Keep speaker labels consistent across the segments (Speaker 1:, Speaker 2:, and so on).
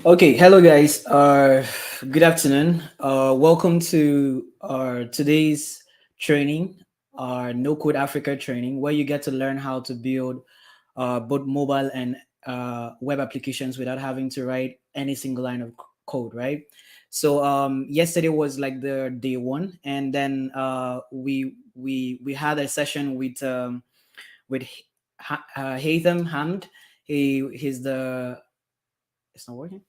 Speaker 1: Okay, hello guys. Good afternoon. Welcome to our today's training, our No Code Africa training, where you get to learn how to build both mobile and web applications without having to write any single line of code, right? So yesterday was like the day one, and then we had a session with Haitham Hamd. He's the it's not working.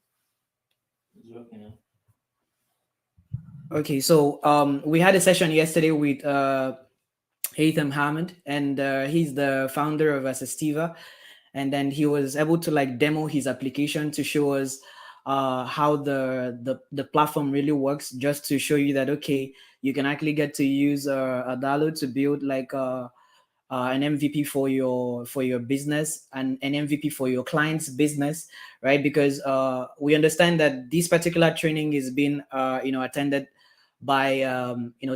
Speaker 1: Okay, so we had a session yesterday with Haitham Hamid, and he's the founder of Assistiva, and then he was able to like demo his application to show us how the platform really works, just to show you that okay, you can actually get to use Adalo to build like an MVP for your business and an MVP for your client's business, right? Because we understand that this particular training is being attended by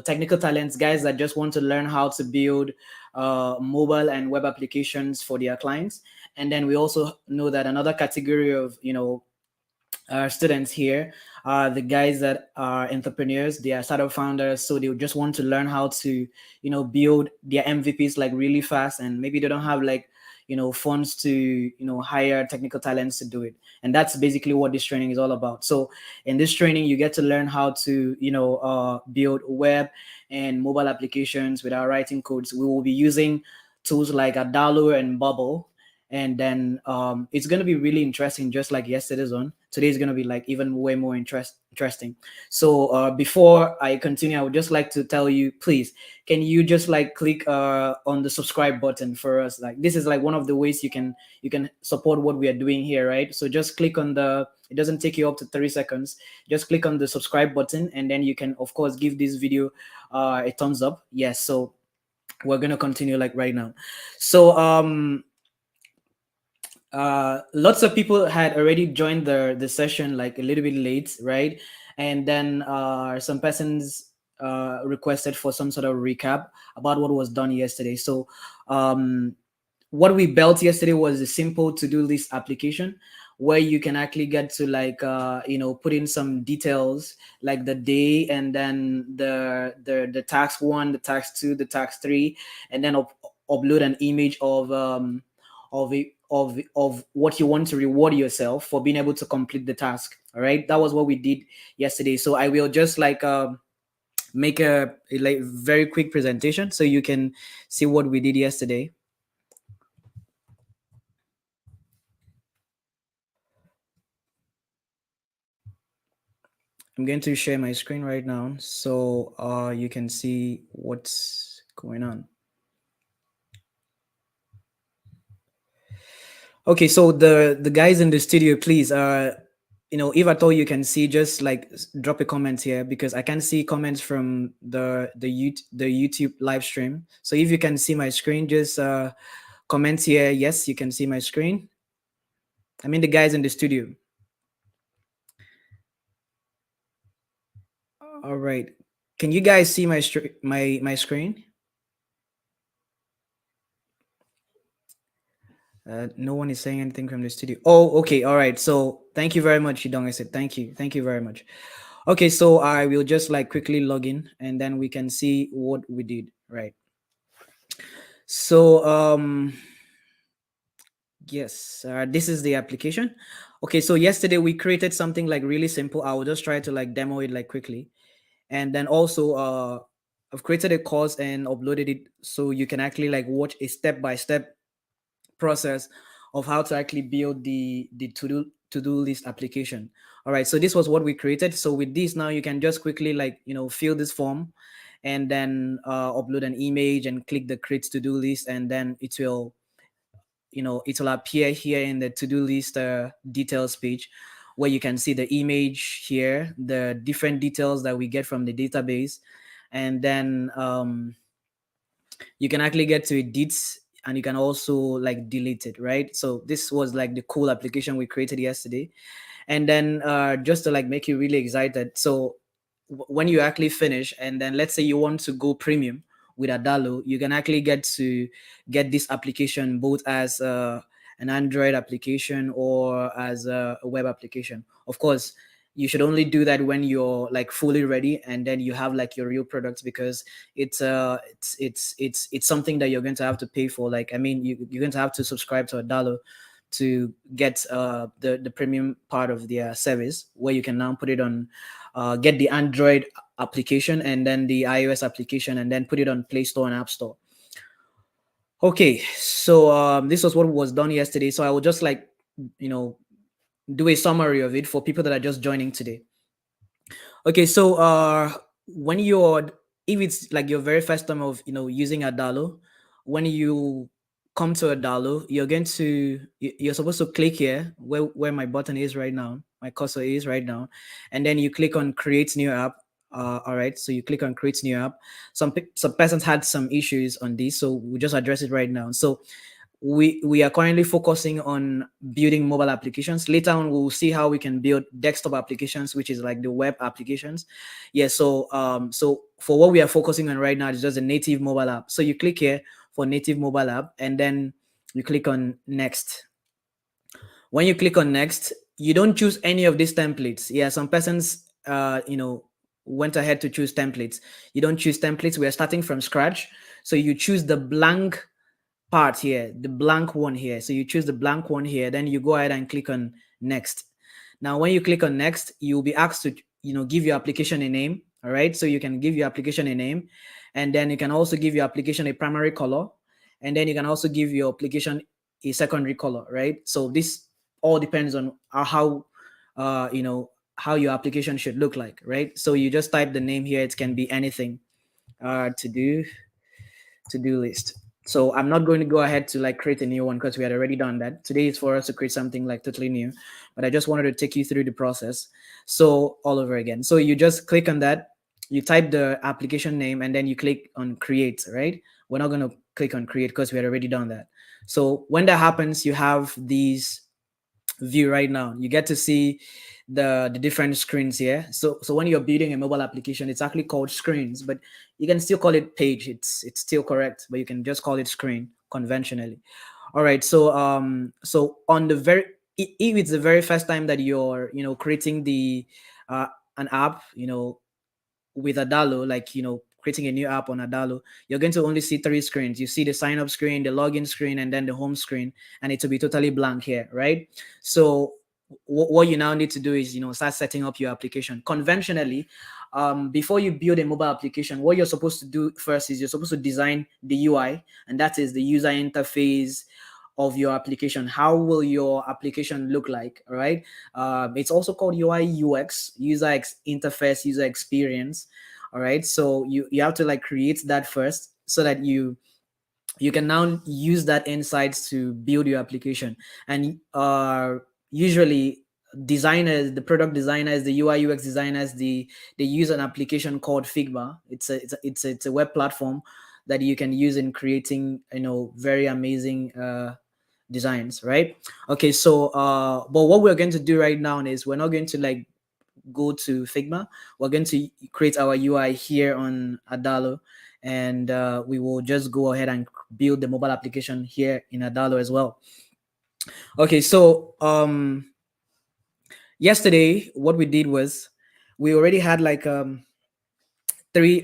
Speaker 1: technical talents, guys that just want to learn how to build mobile and web applications for their clients. And then we also know that another category of students here are the guys that are entrepreneurs, they are startup founders, so they just want to learn how to build their MVPs like really fast, and maybe they don't have like funds to hire technical talents to do it. And that's basically what this training is all about. So in this training you get to learn how to build web and mobile applications without writing codes. We will be using tools like Adalo and Bubble, and then it's going to be really interesting, just like yesterday's one. Today is going to be like even way more interesting. So before I continue, I would just like to tell you, please, can you just like click on the subscribe button for us? Like this is like one of the ways you can support what we are doing here, right? So just click on the, it doesn't take you up to 30 seconds. Just click on the subscribe button, and then you can of course give this video a thumbs up. Yes. So we're going to continue like right now. So lots of people had already joined the session like a little bit late, right? And then some persons requested for some sort of recap about what was done yesterday. So what we built yesterday was a simple to-do list application where you can actually get to like put in some details like the day, and then the task one, the task two, the task three, and then upload an image of what you want to reward yourself for being able to complete the task. All right, that was what we did yesterday. So I will just like make a like very quick presentation so you can see what we did yesterday. I'm going to share my screen right now so you can see what's going on. Okay, so the guys in the studio, please, if at all you can see, just like drop a comment here, because I can see comments from the YouTube live stream. So if you can see my screen, just comment here. Yes, you can see my screen. I mean the guys in the studio. All right, can you guys see my screen? No one is saying anything from the studio. Oh, okay. All right. So thank you very much, Shidong. I said thank you. Thank you very much. Okay, so I will just like quickly log in, and then we can see what we did. Right. So yes, this is the application. Okay, so yesterday we created something like really simple. I will just try to like demo it like quickly. And then also I've created a course and uploaded it so you can actually like watch a step-by-step process of how to actually build the to-do list application. All right, so this was what we created. So with this now you can just quickly like fill this form, and then upload an image and click the create to-do list, and then it will appear here in the to-do list details page, where you can see the image here, the different details that we get from the database, and then you can actually get to edits, and you can also like delete it, right? So this was like the cool application we created yesterday. And then just to like make you really excited, so when you actually finish, and then let's say you want to go premium with Adalo, you can actually get this application both as an Android application or as a web application. Of course, you should only do that when you're like fully ready and then you have like your real products, because it's something that you're going to have to pay for. Like, I mean, you're going to have to subscribe to Adalo to get the premium part of their service, where you can now put it on, get the Android application and then the iOS application, and then put it on Play Store and App Store. Okay, so this was what was done yesterday. So I will just like, you know, do a summary of it for people that are just joining today. Okay, so when you're, if it's like your very first time of using Adalo, when you come to Adalo, you're supposed to click here where my button is right now, my cursor is right now, and then you click on create new app. All right, so you click on create new app. Some persons had some issues on this, so we'll just address it right now. So we are currently focusing on building mobile applications. Later on, we'll see how we can build desktop applications, which is like the web applications. Yeah, so for what we are focusing on right now is just a native mobile app. So you click here for native mobile app, and then you click on next. When you click on next, you don't choose any of these templates. Yeah, some persons went ahead to choose templates. You don't choose templates. We are starting from scratch, so you choose the blank part here, the blank one here. So you choose the blank one here, then you go ahead and click on next. Now, when you click on next, you'll be asked to give your application a name. All right, so you can give your application a name, and then you can also give your application a primary color, and then you can also give your application a secondary color, right? So this all depends on how how your application should look like, right? So you just type the name here. It can be anything. To-do list. So I'm not going to go ahead to like create a new one because we had already done that. Today is for us to create something like totally new, but I just wanted to take you through the process. So all over again. So you just click on that, you type the application name, and then you click on create, right? We're not going to click on create because we had already done that. So when that happens, you have these view right now. You get to see the different screens here. So when you're building a mobile application, it's actually called screens, but you can still call it page. It's still correct, but you can just call it screen conventionally. All right, so on the very, if it's the very first time that you're creating the an app with Adalo, like creating a new app on Adalo, you're going to only see three screens. You see the sign up screen, the login screen, and then the home screen, and it will be totally blank here, right? So what you now need to do is start setting up your application conventionally. Before you build a mobile application, what you're supposed to do first is you're supposed to design the UI, and that is the user interface of your application. How will your application look like? All right. It's also called UI UX, interface, user experience. All right. So you have to like create that first, so that you can now use that insights to build your application. And usually designers, the product designers, the UI UX designers, they use an application called Figma. It's a web platform that you can use in creating very amazing designs, right? Okay, so but what we're going to do right now is we're not going to like go to Figma. We're going to create our UI here on Adalo, and we will just go ahead and build the mobile application here in Adalo as well. Okay, so yesterday what we did was we already had like three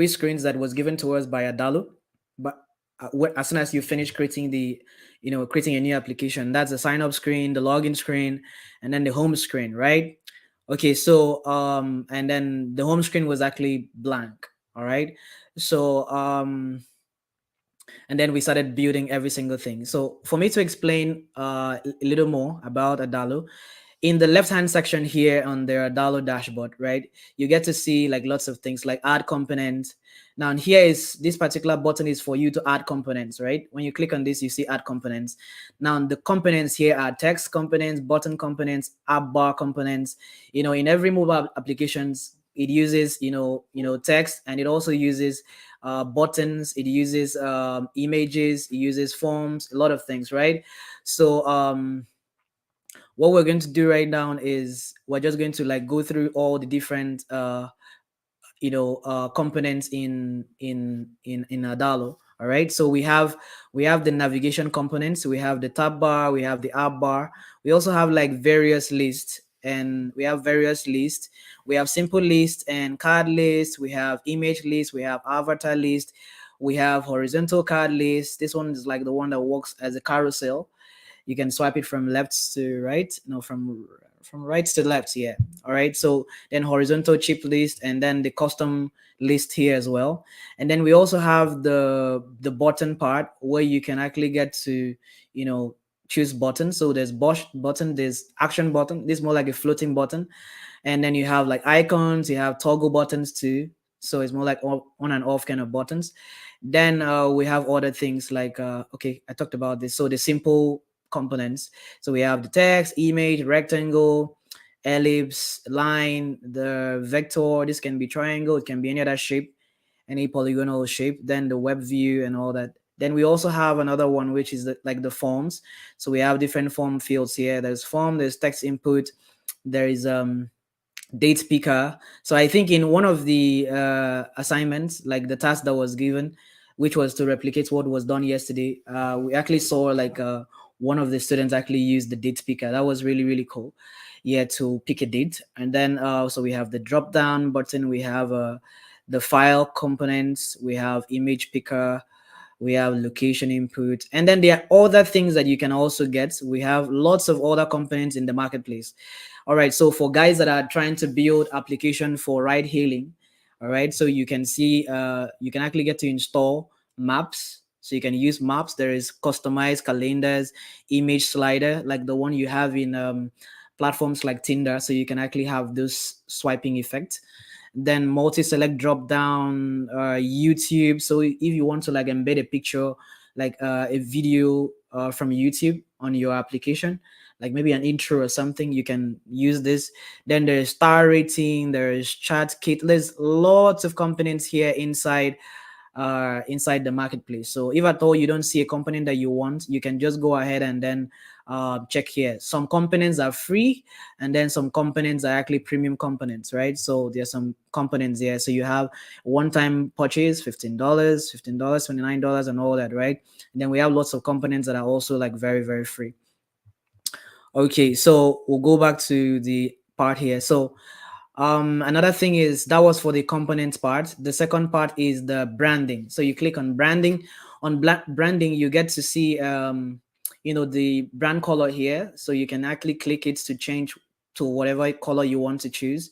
Speaker 1: screens that was given to us by Adalo, but as soon as you finish creating creating a new application, that's the sign up screen, the login screen, and then the home screen, right? Okay, so and then the home screen was actually blank. All right, so and then we started building every single thing. So for me to explain a little more about Adalo, in the left hand section here on their Adalo dashboard, right, you get to see like lots of things like add components. Now here is this particular button is for you to add components, right? When you click on this, you see add components. Now the components here are text components, button components, app bar components. In every mobile applications, it uses text, and it also uses buttons, it uses images, it uses forms, a lot of things, right? So what we're going to do right now is we're just going to like go through all the different components in Adalo. All right, so we have the navigation components, we have the tab bar, we have the app bar. We also have like various lists, and we have various lists. We have simple list and card list, we have image list, we have avatar list, we have horizontal card list. This one is like the one that works as a carousel. You can swipe it from left to right, no, from right to left, yeah. All right, so then horizontal chip list, and then the custom list here as well. And then we also have the button part, where you can actually get to, you know, choose buttons. So there's bush button, there's action button, this is more like a floating button. And then you have like icons, you have toggle buttons too, so it's more like on and off kind of buttons. Then we have other things like okay, I talked about this, so the simple components. So we have the text, image, rectangle, ellipse, line, the vector. This can be triangle, it can be any other shape, any polygonal shape. Then the web view and all that. Then we also have another one, which is like the forms. So we have different form fields here. There's form, there's text input, there is date picker. So I think in one of the assignments, like the task that was given, which was to replicate what was done yesterday, we actually saw like one of the students actually used the date picker. That was really really cool. Yeah, to pick a date. And then so we have the drop down button, we have the file components, we have image picker, we have location input, and then there are other things that you can also get. We have lots of other components in the marketplace. All right, so for guys that are trying to build application for ride hailing, all right, so you can see you can actually get to install maps. So you can use maps. There is customized calendars, image slider, like the one you have in platforms like Tinder. So you can actually have this swiping effect. Then multi-select drop down, YouTube. So if you want to like embed a picture, like a video from YouTube on your application, like maybe an intro or something, you can use this. Then there's star rating, there's chat kit. There's lots of components here inside the marketplace. So if at all you don't see a component that you want, you can just go ahead and then check here. Some components are free, and then some components are actually premium components, right? So there's some components there. So you have one-time purchase, $15, $15, $29, and all that, right? And then we have lots of components that are also like very, very free. Okay, so we'll go back to the part here. So another thing is that was for the components part. The second part is the branding. So you click on branding. On branding, you get to see you know, the brand color here. So you can actually click it to change to whatever color you want to choose.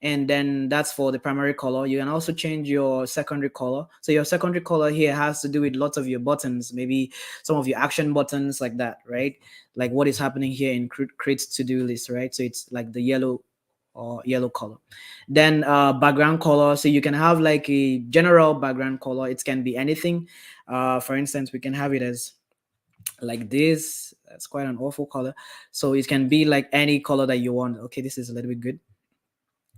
Speaker 1: And then that's for the primary color. You can also change your secondary color. So your secondary color here has to do with lots of your buttons, maybe some of your action buttons like that, right? Like what is happening here in create to-do list, right? So it's like the yellow or yellow color. Then background color. So you can have like a general background color. It can be anything. For instance, we can have it as like this. That's quite an awful color. So it can be like any color that you want. Okay, this is a little bit good,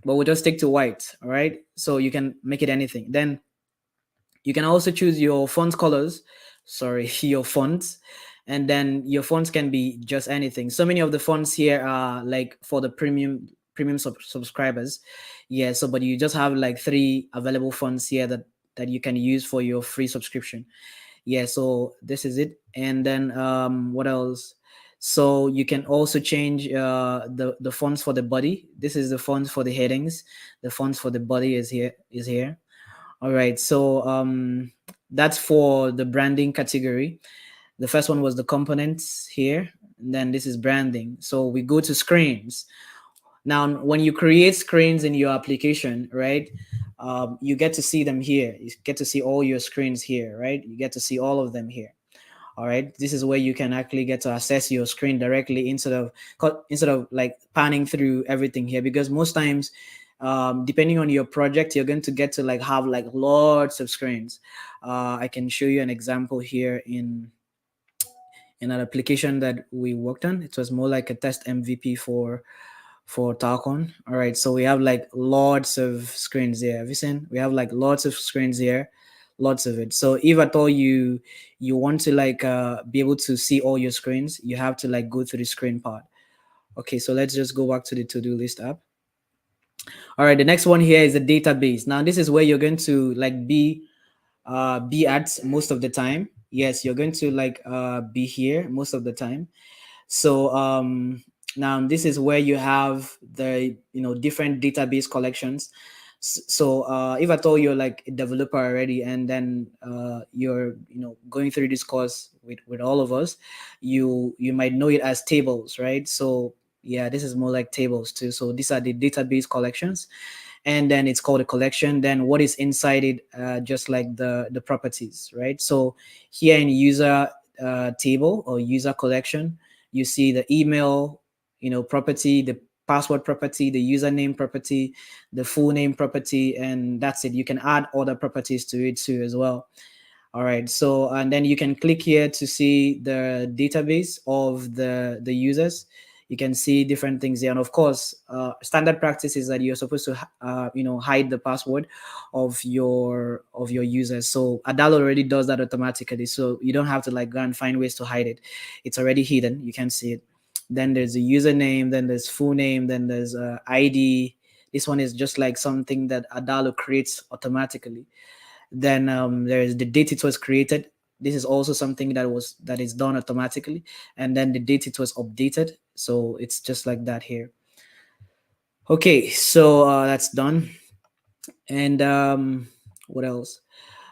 Speaker 1: but we'll just stick to white. All right, so you can make it anything. Then you can also choose your font colors, sorry, your fonts. And then your fonts can be just anything. So many of the fonts here are like for the premium subscribers. Yeah, so but you just have like 3 available fonts here that you can use for your free subscription. Yeah, so this is it. And then what else? So you can also change the fonts for the body. This is the fonts for the headings. The fonts for the body is here. All right, so that's for the branding category. The first one was the components here, and then this is branding. So we go to screens. Now, when you create screens in your application, right, you get to see them here. You get to see all your screens here, right? You get to see all of them here. All right, this is where you can actually get to access your screen directly instead of like panning through everything here, because most times depending on your project, you're going to get to like have like lots of screens. I can show you an example here in an application that we worked on. It was more like a test MVP for Talcon. All right, so we have like lots of screens there. Have you seen? We have like lots of screens here, lots of it. So if at all you want to like be able to see all your screens, you have to like go through the screen part. Okay, so let's just go back to the to-do list app. All right, the next one here is a database. Now this is where you're going to like be be at most of the time. Yes, you're going to like be here most of the time. So now this is where you have the different database collections. So if at all you're like a developer already, and then you're going through this course with all of us, you might know it as tables, right? So yeah, this is more like tables too. So these are the database collections, and then it's called a collection. Then what is inside it, just like the properties, right? So here in user table or user collection, you see the email property, the password property, the username property, the full name property, and that's it. You can add other properties to it too as well. All right, so and then you can click here to see the database of the users. You can see different things here, and of course, standard practice is that you're supposed to hide the password of your users. So Adalo already does that automatically, so you don't have to like go and find ways to hide it. It's already hidden. You can see it. Then there's a username. Then there's full name. Then there's ID. This one is just like something that Adalo creates automatically. Then there's the date it was created. This is also something that is done automatically. And then the date it was updated. So it's just like that here. Okay, so that's done. And what else?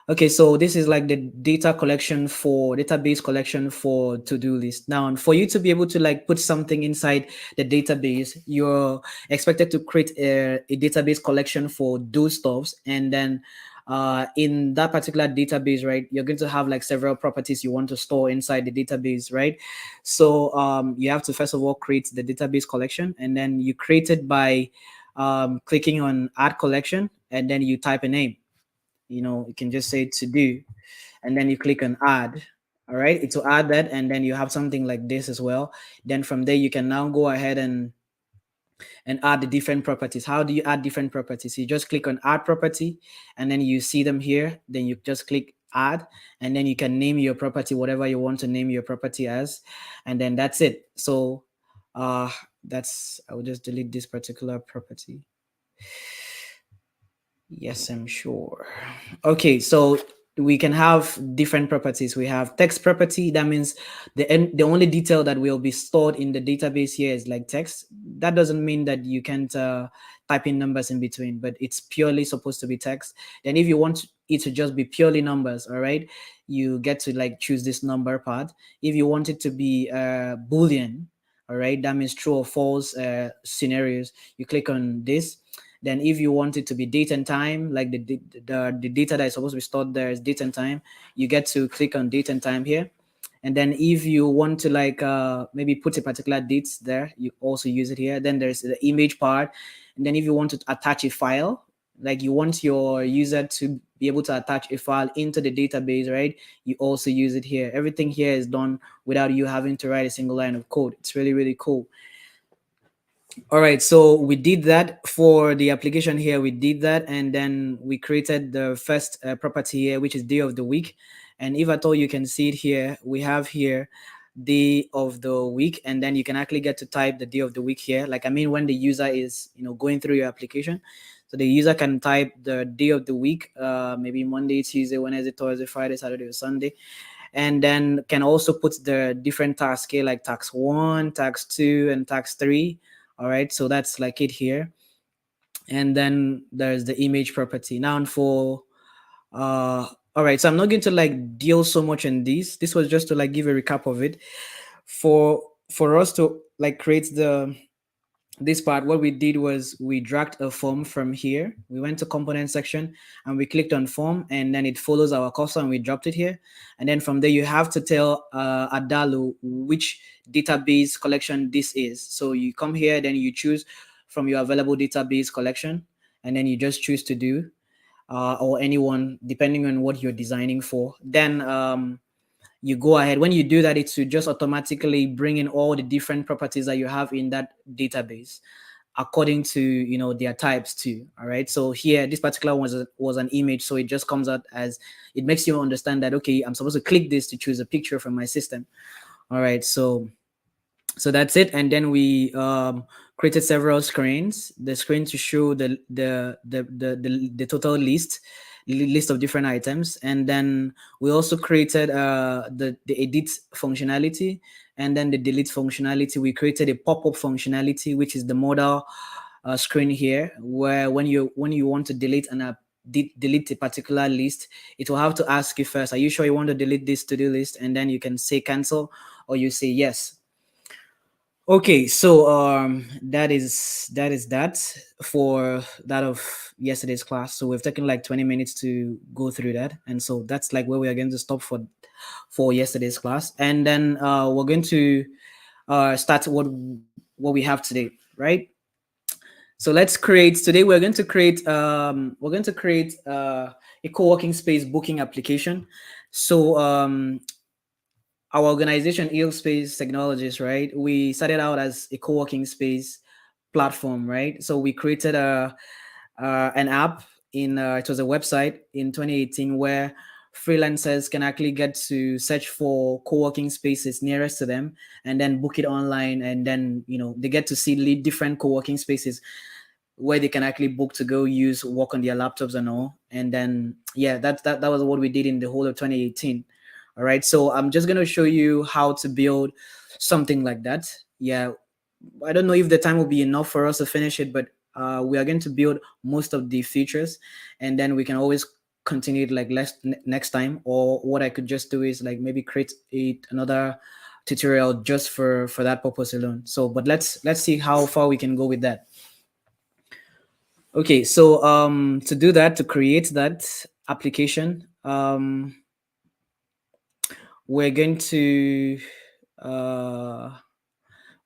Speaker 1: Okay, so this is like the database collection for to-do list. Now, for you to be able to like put something inside the database, you're expected to create a database collection for those stuffs. And then in that particular database, right, you're going to have like several properties you want to store inside the database, right? So you have to first of all create the database collection, and then you create it by clicking on add collection, and then you type a name. You can just say to do, and then you click on add. All right, it will add that, and then you have something like this as well. Then from there you can now go ahead and add the different properties. How do you add different properties? You just click on add property, and then you see them here. Then you just click add, and then you can name your property whatever you want to name your property as, and then that's it. So uh that's I will just delete this particular property. Yes, I'm sure. Okay, so we can have different properties. We have text property. That means the only detail that will be stored in the database here is like text. That doesn't mean that you can't type in numbers in between, but it's purely supposed to be text. Then if you want it to just be purely numbers, all right, you get to like choose this number part. If you want it to be Boolean, all right, that means true or false scenarios, you click on this. Then if you want it to be date and time, like the data that is supposed to be stored there is date and time, you get to click on date and time here. And then if you want to like maybe put a particular date there, you also use it here. Then there's the image part. And then if you want to attach a file, like you want your user to be able to attach a file into the database, right? You also use it here. Everything here is done without you having to write a single line of code. It's really, really cool. All right, so we did that for the application here. We did that, and then we created the first property here, which is day of the week. And if at all you can see it here, we have here day of the week, and then you can actually get to type the day of the week here. Like, I mean, when the user is going through your application, so the user can type the day of the week, maybe Monday, Tuesday, Wednesday, Thursday, Friday, Saturday, or Sunday, and then can also put the different tasks here, like task 1, task 2, and task 3. All right, so that's like it here. And then there's the image property. Now for all right, so I'm not going to like deal so much in this was just to like give a recap of it. For us to like create this part, what we did was we dragged a form from here. We went to component section and we clicked on form, and then it follows our cursor, and we dropped it here. And then from there you have to tell Adalo which database collection this is. So you come here, then you choose from your available database collection, and then you just choose to do or anyone depending on what you're designing for. Then you go ahead. When you do that, it should just automatically bring in all the different properties that you have in that database according to their types too. All right, so here this particular one was an image, so it just comes out as, it makes you understand that, okay, I'm supposed to click this to choose a picture from my system. All right, so that's it. And then we created several screens, the screen to show the total list, list of different items. And then we also created the edit functionality, and then the delete functionality. We created a pop-up functionality, which is the modal screen here, where when you want to delete an app, delete a particular list, it will have to ask you first, are you sure you want to delete this to-do list? And then you can say cancel, or you say yes. Okay, so that is that for that of yesterday's class. So we've taken like 20 minutes to go through that, and so that's like where we are going to stop for yesterday's class. And then we're going to start what we have today, right? So let's create today. We're going to create a co-working space booking application. So our organization, Ill Space Technologies, right? We started out as a co-working space platform, right? So we created an app in it was a website in 2018 where freelancers can actually get to search for co-working spaces nearest to them and then book it online, and then they get to see different co-working spaces where they can actually book to go use, work on their laptops and all. And then yeah, that was what we did in the whole of 2018. All right, so I'm just going to show you how to build something like that. Yeah, I don't know if the time will be enough for us to finish it, but we are going to build most of the features, and then we can always continue it like next time. Or what I could just do is like maybe create another tutorial just for that purpose alone. So but let's see how far we can go with that. Okay, so to do that, to create that application, we're going to uh,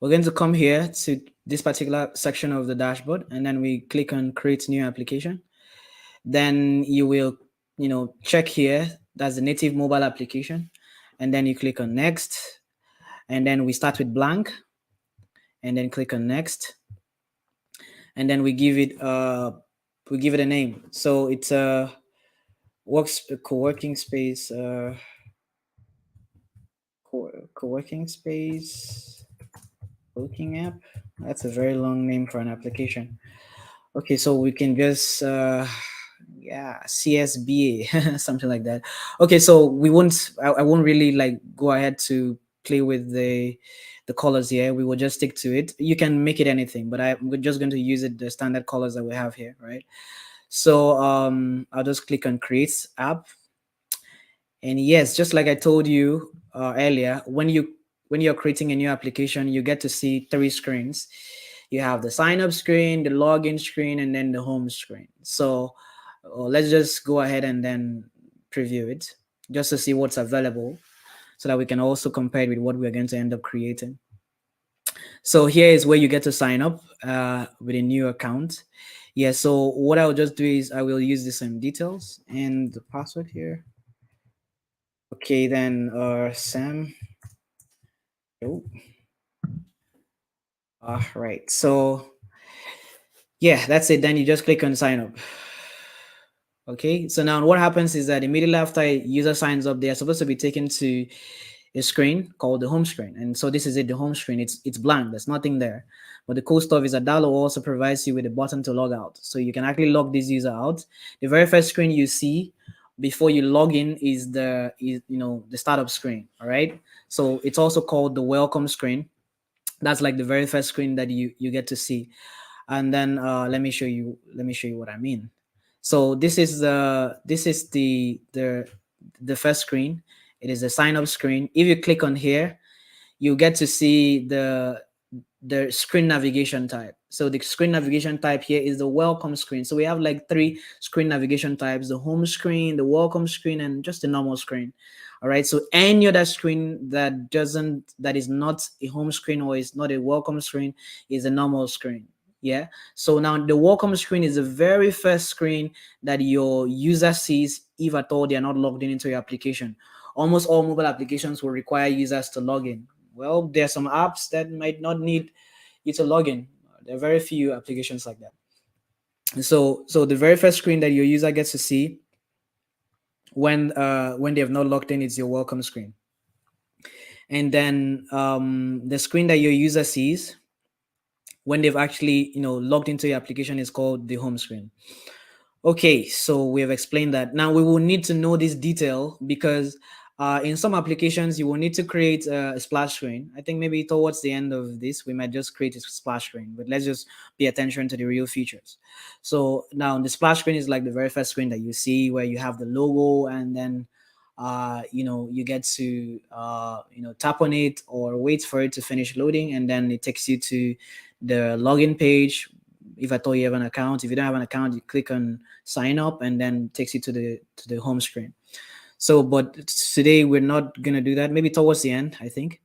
Speaker 1: we're going to come here to this particular section of the dashboard, and then we click on create new application. Then you will check here, that's the native mobile application, and then you click on next, and then we start with blank, and then click on next, and then we give it a name. So it's a co-working space, co-working space booking app. That's a very long name for an application. Okay, so we can just yeah, CSBA something like that. Okay, so I won't really like go ahead to play with the colors here. We will just stick to it. You can make it anything, but we're just going to use it the standard colors that we have here, right? So I'll just click on create app. And yes, just like I told you earlier, when you're creating a new application, you get to see three screens. You have the sign up screen, the login screen, and then the home screen. So let's just go ahead and then preview it just to see what's available, so that we can also compare it with what we're going to end up creating. So here is where you get to sign up with a new account. Yeah, so what I'll just do is I will use the same details and the password here. Okay, then Sam. Oh. All right. So yeah, that's it. Then you just click on sign up. Okay. So now what happens is that immediately after a user signs up, they are supposed to be taken to a screen called the home screen. And so this is it, the home screen. It's blank. There's nothing there. But the cool stuff is that Adalo also provides you with a button to log out. So you can actually log this user out. The very first screen you see before you log in is the startup screen. All right. So it's also called the welcome screen. That's like the very first screen that you get to see. And then let me show you what I mean. So this is the first screen. It is the sign up screen. If you click on here, you get to see the screen navigation type. So the screen navigation type here is the welcome screen. So we have like three screen navigation types: the home screen, the welcome screen, and just the normal screen. All right, so any other screen that is not a home screen or is not a welcome screen is a normal screen. Yeah, so now the welcome screen is the very first screen that your user sees if at all they are not logged into your application. Almost all mobile applications will require users to log in. Well, there are some apps that might not need you to log in. There are very few applications like that. So the very first screen that your user gets to see when they have not logged in is your welcome screen. And then the screen that your user sees when they've actually logged into your application is called the home screen. Okay, so we have explained that. Now we will need to know this detail because in some applications you will need to create a splash screen. I think maybe towards the end of this we might just create a splash screen, but let's just pay attention to the real features. So now the splash screen is like the very first screen that you see where you have the logo, and then you get to tap on it or wait for it to finish loading, and then it takes you to the login page. If I told you have an account, if you don't have an account, you click on sign up, and then takes you to the home screen. So, but today we're not gonna do that. Maybe towards the end, I think.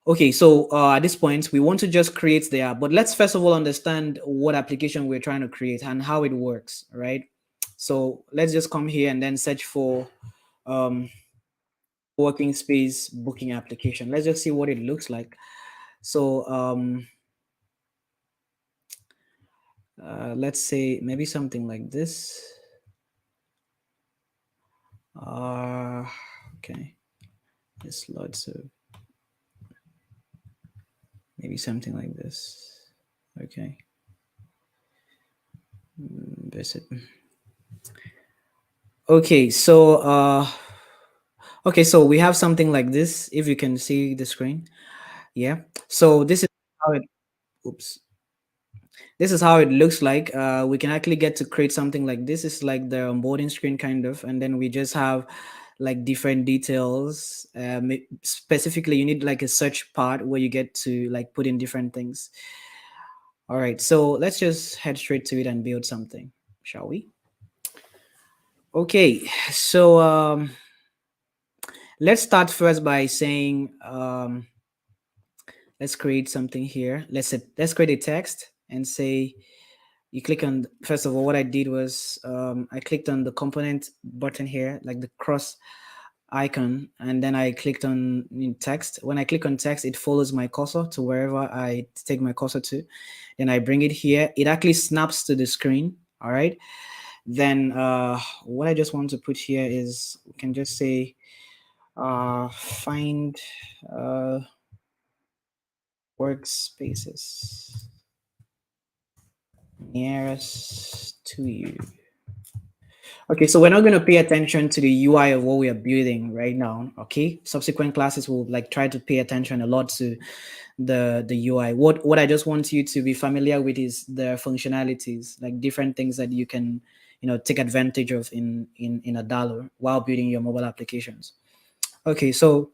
Speaker 1: Okay, so at this point, we want to just create the app, but let's first of all understand what application we're trying to create and how it works, right? So let's just come here and then search for um, working space booking application. Let's just see what it looks like. So let's say maybe something like this. Uh, okay, there's lots of maybe something like this. Okay, visit. Okay, so okay, so we have something like this. If you can see the screen, yeah. So this is how it. Oops. This is how it looks like. We can actually get to create something like this. It's like the onboarding screen kind of, and then we just have like different details. Specifically, you need like a search part where you get to like put in different things. All right, so let's just head straight to it and build something, shall we? Okay, so let's start first by saying let's create something here. Let's create a text and say you click on. First of all, what I did was I clicked on the component button here, like the cross icon, and then I clicked on text. When I click on text, it follows my cursor to wherever I take my cursor to. Then I bring it here. It actually snaps to the screen. All right. Then what I just want to put here is we can just say find uh, workspaces nearest to you. Okay, so we're not going to pay attention to the UI of what we are building right now. Okay, subsequent classes will like try to pay attention a lot to the UI. What I just want you to be familiar with is the functionalities, like different things that you can take advantage of in Adalo while building your mobile applications. Okay, so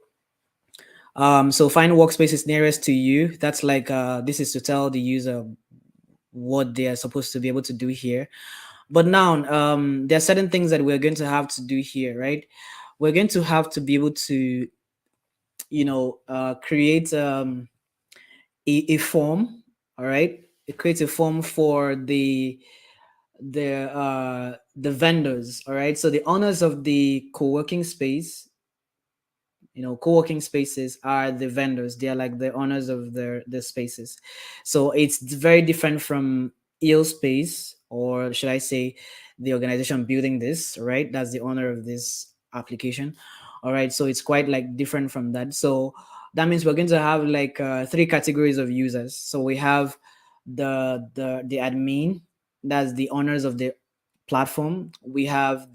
Speaker 1: find workspaces nearest to you. That's like this is to tell the user what they are supposed to be able to do here. But now there are certain things that we're going to have to do here, right? We're going to have to be able to create a form. All right, it creates a form for the vendors. All right, so the owners of the co-working space, co-working spaces are the vendors. They are like the owners of the spaces. So it's very different from ill space, or should I say the organization building this, right? That's the owner of this application. All right, so it's quite like different from that. So that means we're going to have like three categories of users. So we have the admin, that's the owners of the platform. We have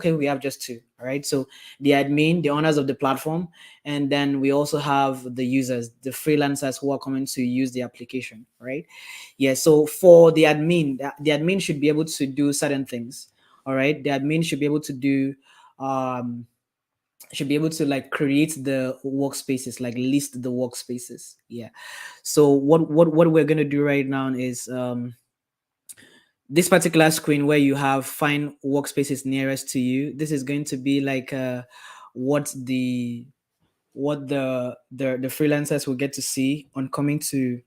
Speaker 1: we have just two. All right, so the admin, the owners of the platform, and then we also have the users, the freelancers who are coming to use the application, right? Yeah, so for the admin, the admin should be able to do certain things. All right, the admin should be able to do should be able to like create the workspaces, like list the workspaces. Yeah, so what we're going to do right now is this particular screen where you have find workspaces nearest to you. This is going to be like what the the freelancers will get to see on coming to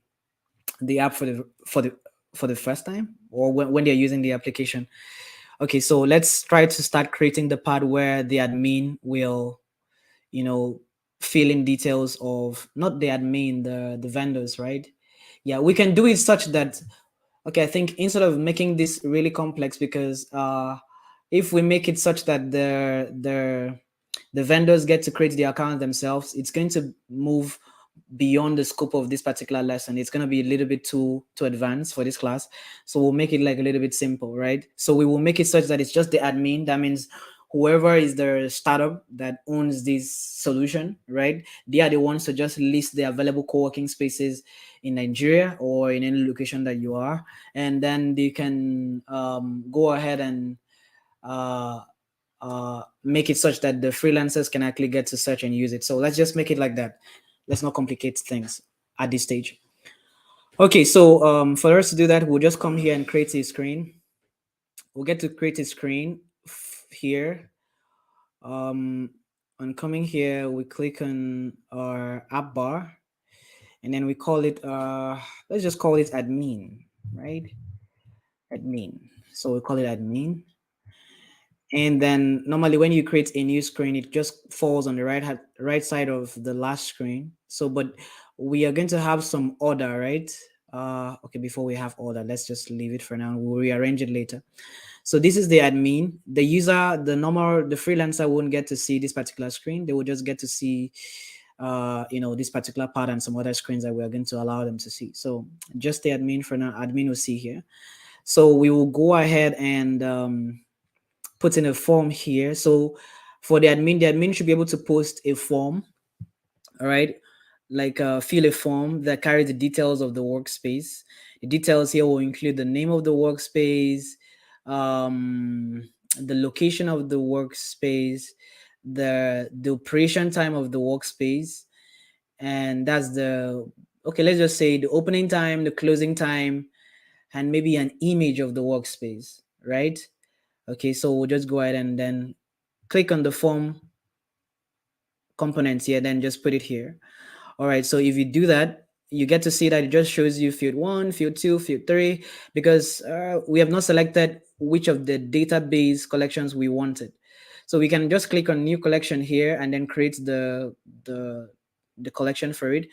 Speaker 1: the app for the first time, or when they're using the application. Okay, so let's try to start creating the part where the admin will you know fill in details of, not the admin, the vendors, right? Yeah, we can do it such that, okay, I think instead of making this really complex, because if we make it such that the vendors get to create the account themselves, it's going to move beyond the scope of this particular lesson. It's going to be a little bit too advanced for this class, so we'll make it like a little bit simple, right? So we will make it such that it's just the admin. That means whoever is the startup that owns this solution, right? They are the ones to just list the available co-working spaces in Nigeria or in any location that you are, and then they can go ahead and uh, make it such that the freelancers can actually get to search and use it. So let's just make it like that. Let's not complicate things at this stage. Okay, so for us to do that, we'll just come here and create a screen. We'll get to create a screen here. On coming here, we click on our app bar, and then we call it, let's just call it admin, right? Admin. So we call it admin. And then normally when you create a new screen, it just falls on the right side of the last screen. So, but we are going to have some order, right? Okay, before we have order, let's just leave it for now. We'll rearrange it later. So this is the admin. The user, the freelancer won't get to see this particular screen. They will just get to see, this particular part and some other screens that we're going to allow them to see. So just the admin for now. Admin will see here. So we will go ahead and put in a form here. So for the admin should be able to post a form, all right? Like fill a form that carries the details of the workspace. The details here will include the name of the workspace, the location of the workspace, the operation time of the workspace, and that's okay, let's just say the opening time, the closing time, and maybe an image of the workspace, right? Okay, so we'll just go ahead and then click on the form components here, then just put it here. All right, so if you do that, you get to see that it just shows you field 1, field 2, field 3, because we have not selected which of the database collections we wanted. So we can just click on new collection here and then create the collection for it,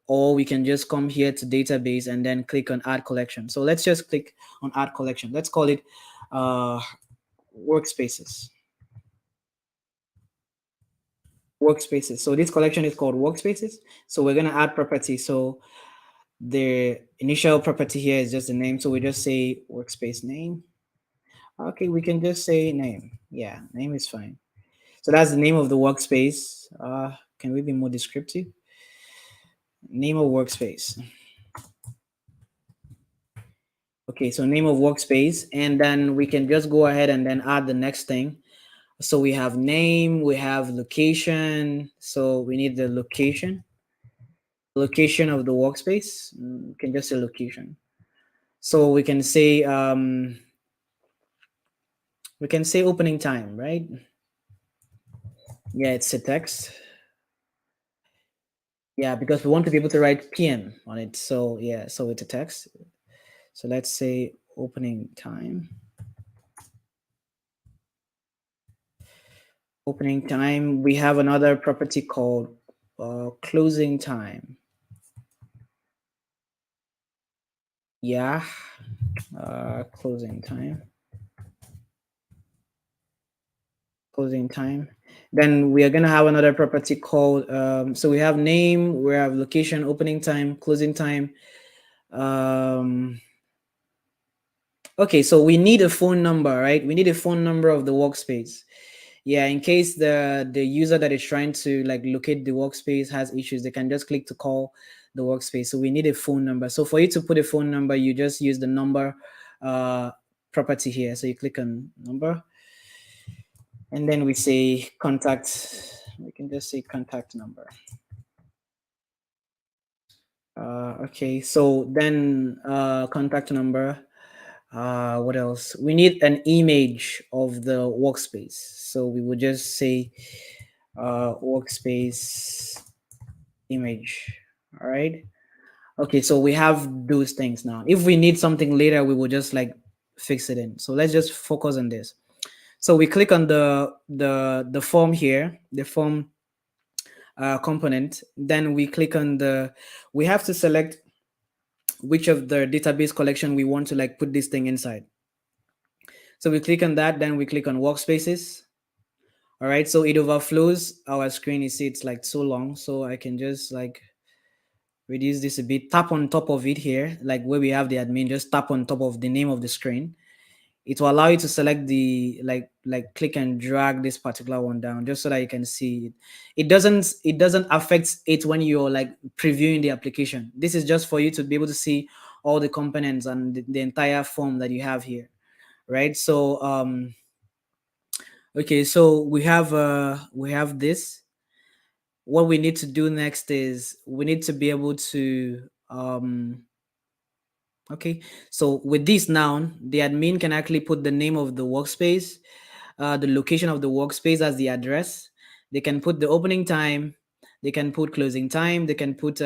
Speaker 1: or we can just come here to database and then click on add collection. So let's just click on add collection. Let's call it workspaces. Workspaces. So this collection is called workspaces. So we're going to add property. So the initial property here is just the name. So we just say workspace name. Okay, we can just say name. Yeah, name is fine. So that's the name of the workspace. Can we be more descriptive? Name of workspace. Okay, so name of workspace. And then we can just go ahead and then add the next thing. So we have name, we have location. So we need the location of the workspace. We can just say location. So we can say opening time, right? Yeah, it's a text. Yeah, because we want to be able to write PM on it. So yeah, so it's a text. So let's say opening time. Opening time. We have another property called closing time. Yeah, closing time. Closing time. Then we are going to have another property called, so we have name, we have location, opening time, closing time. Okay, so we need a phone number, right? We need a phone number of the workspace. Yeah, in case the user that is trying to like locate the workspace has issues, they can just click to call the workspace. So we need a phone number. So for you to put a phone number, you just use the number property here. So you click on number, and then we say contact. We can just say contact number. Okay, so then contact number. What else? We need an image of the workspace. So we would just say workspace image. All right. Okay, so we have those things now. If we need something later, we will just like fix it in. So let's just focus on this. So we click on the form here, the form component. Then we click on we have to select which of the database collection we want to like put this thing inside. So we click on that, then we click on workspaces. All right, so it overflows our screen. You see it's like so long, so I can just like reduce this a bit, tap on top of it here, like where we have the admin, just tap on top of the name of the screen. It will allow you to select the like click and drag this particular one down just so that you can see it. It doesn't affect it when you're like previewing the application. This is just for you to be able to see all the components and the entire form that you have here, right? So okay, so we have this. What we need to do next is we need to be able to okay, so with this now, the admin can actually put the name of the workspace, the location of the workspace as the address. They can put the opening time, they can put closing time, they can put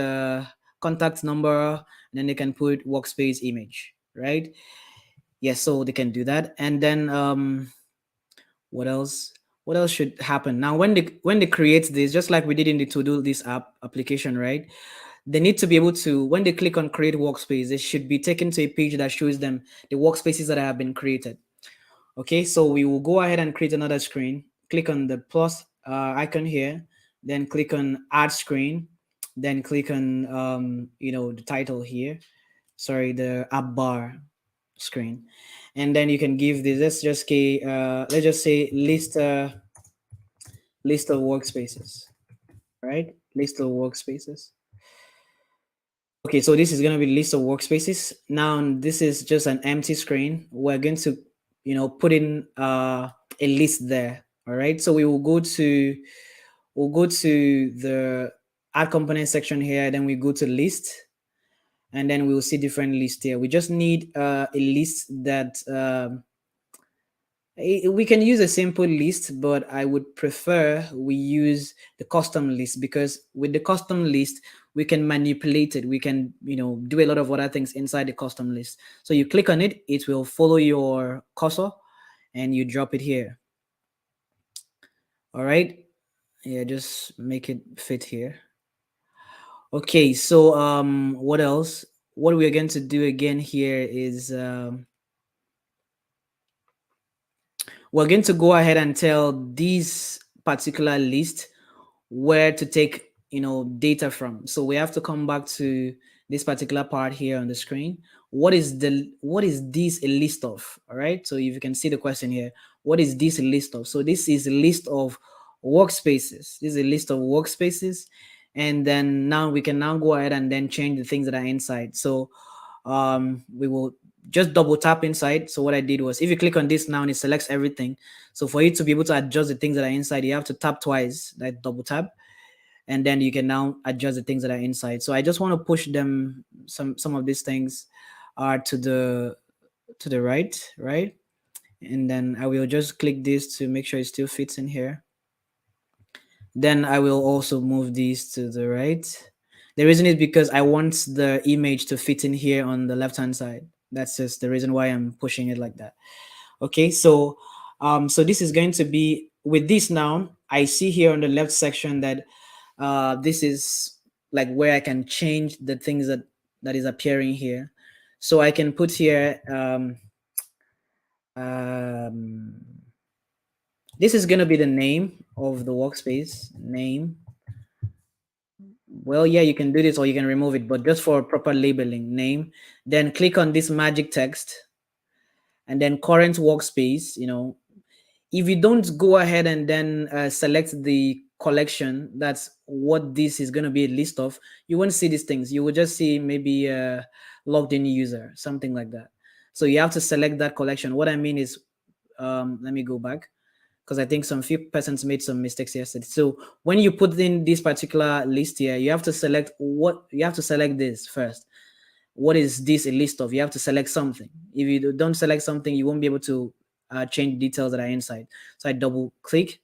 Speaker 1: contact number, and then they can put workspace image, right? Yes, so they can do that. And then what else? What else should happen? Now when they create this, just like we did in the to-do list application, right? They need to be able to, when they click on create workspace, they should be taken to a page that shows them the workspaces that have been created. Okay, so we will go ahead and create another screen. Click on the plus icon here, then click on add screen, then click on the title here. Sorry, the app bar screen, and then you can give this. Let's just say list of workspaces, right? List of workspaces. Okay, so this is going to be list of workspaces. Now this is just an empty screen. We're going to, put in a list there. All right. So we'll go to the add component section here. Then we go to list, and then we will see different lists here. We just need a list that we can use a simple list, but I would prefer we use the custom list, because with the custom list we can manipulate it. We can do a lot of other things inside the custom list. So you click on it, it will follow your cursor, and you drop it here. All right, yeah, just make it fit here. Okay, so what else? What we're going to do again here is we're going to go ahead and tell this particular list where to take data from. So we have to come back to this particular part here on the screen. What is this a list of? All right, so if you can see the question here, what is this a list of? So this is a list of workspaces. This is a list of workspaces, and then now we can now go ahead and then change the things that are inside. So we will just double tap inside. So what I did was, if you click on this now, and it selects everything. So for you to be able to adjust the things that are inside, you have to tap twice, like double tap, and then you can now adjust the things that are inside. So I just want to push them, some of these things are to the right, and then I will just click this to make sure it still fits in here. Then I will also move these to the right. The reason is because I want the image to fit in here on the left hand side. That's just the reason why I'm pushing it like that. Okay, so so this is going to be with this now. I see here on the left section that this is like where I can change the things that is appearing here. So I can put here this is going to be the name of the workspace name. Well, yeah, you can do this or you can remove it, but just for proper labeling, name. Then click on this magic text, and then current workspace. If you don't go ahead and then select the collection, that's what this is going to be a list of, you won't see these things. You will just see maybe a logged in user, something like that. So you have to select that collection. What I mean is, let me go back, because I think some few persons made some mistakes yesterday. So when you put in this particular list here, you have to select this first. What is this a list of? You have to select something. If you don't select something, you won't be able to change details that are inside. So I double click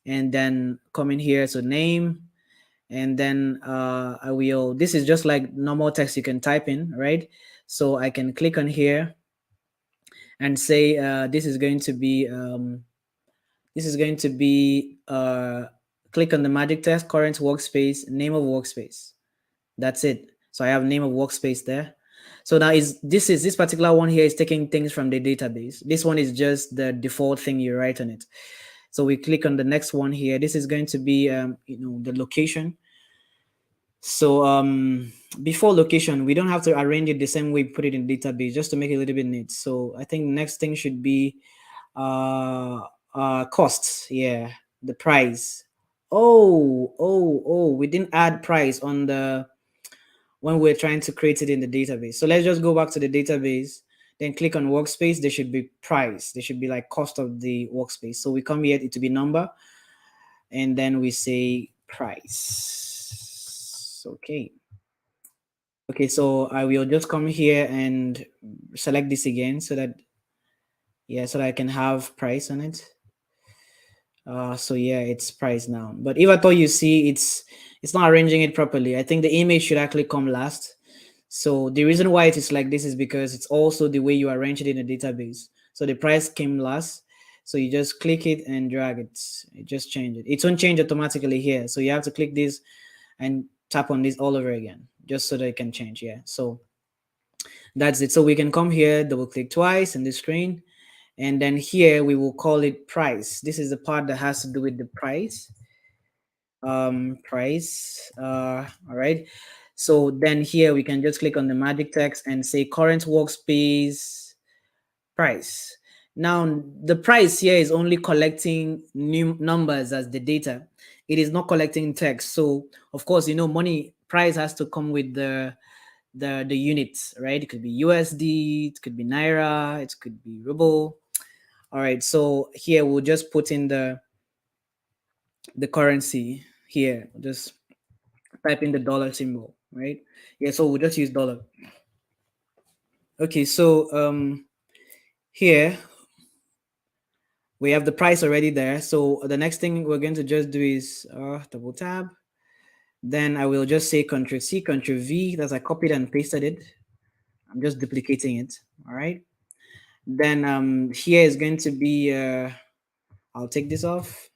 Speaker 1: and then come in here. So name, and then this is just like normal text you can type in, right? So I can click on here and say this is going to be click on the magic text, current workspace, name of workspace. That's it. So I have name of workspace there. So now this particular one here is taking things from the database. This one is just the default thing you write on it. So we click on the next one here. This is going to be the location. So before location, we don't have to arrange it the same way we put it in database just to make it a little bit neat. So I think the next thing should be uh costs. Yeah, the price. Oh, we didn't add price on the when we're trying to create it in the database. So let's just go back to the database, then click on workspace. There should be price. There should be like cost of the workspace. So we come here, it to be number, and then we say price. Okay. Okay, so I will just come here and select this again so that, yeah, so that I can have price on it. So yeah, it's price now. But if I thought you see it's not arranging it properly, I think the image should actually come last. So the reason why it is like this is because it's also the way you arrange it in a database. So the price came last. So you just click it and drag it. It just change it. It won't change automatically here. So you have to click this and tap on this all over again, just so that it can change. Yeah. So that's it. So we can come here, double click twice in the screen, and then here we will call it price. This is the part that has to do with the price. Price. All right. So then here we can just click on the magic text and say current workspace price. Now the price here is only collecting new numbers as the data. It is not collecting text. So of course, money price has to come with the units, right? It could be USD, it could be Naira, it could be ruble. All right, so here we'll just put in the currency here. We'll just type in the dollar symbol, right? Yeah, so we'll just use dollar. Okay, so here we have the price already there. So the next thing we're going to just do is double tab. Then I will just say Control C, Control V. That's I copied and pasted it. I'm just duplicating it. All right. Then here is going to be I'll take this off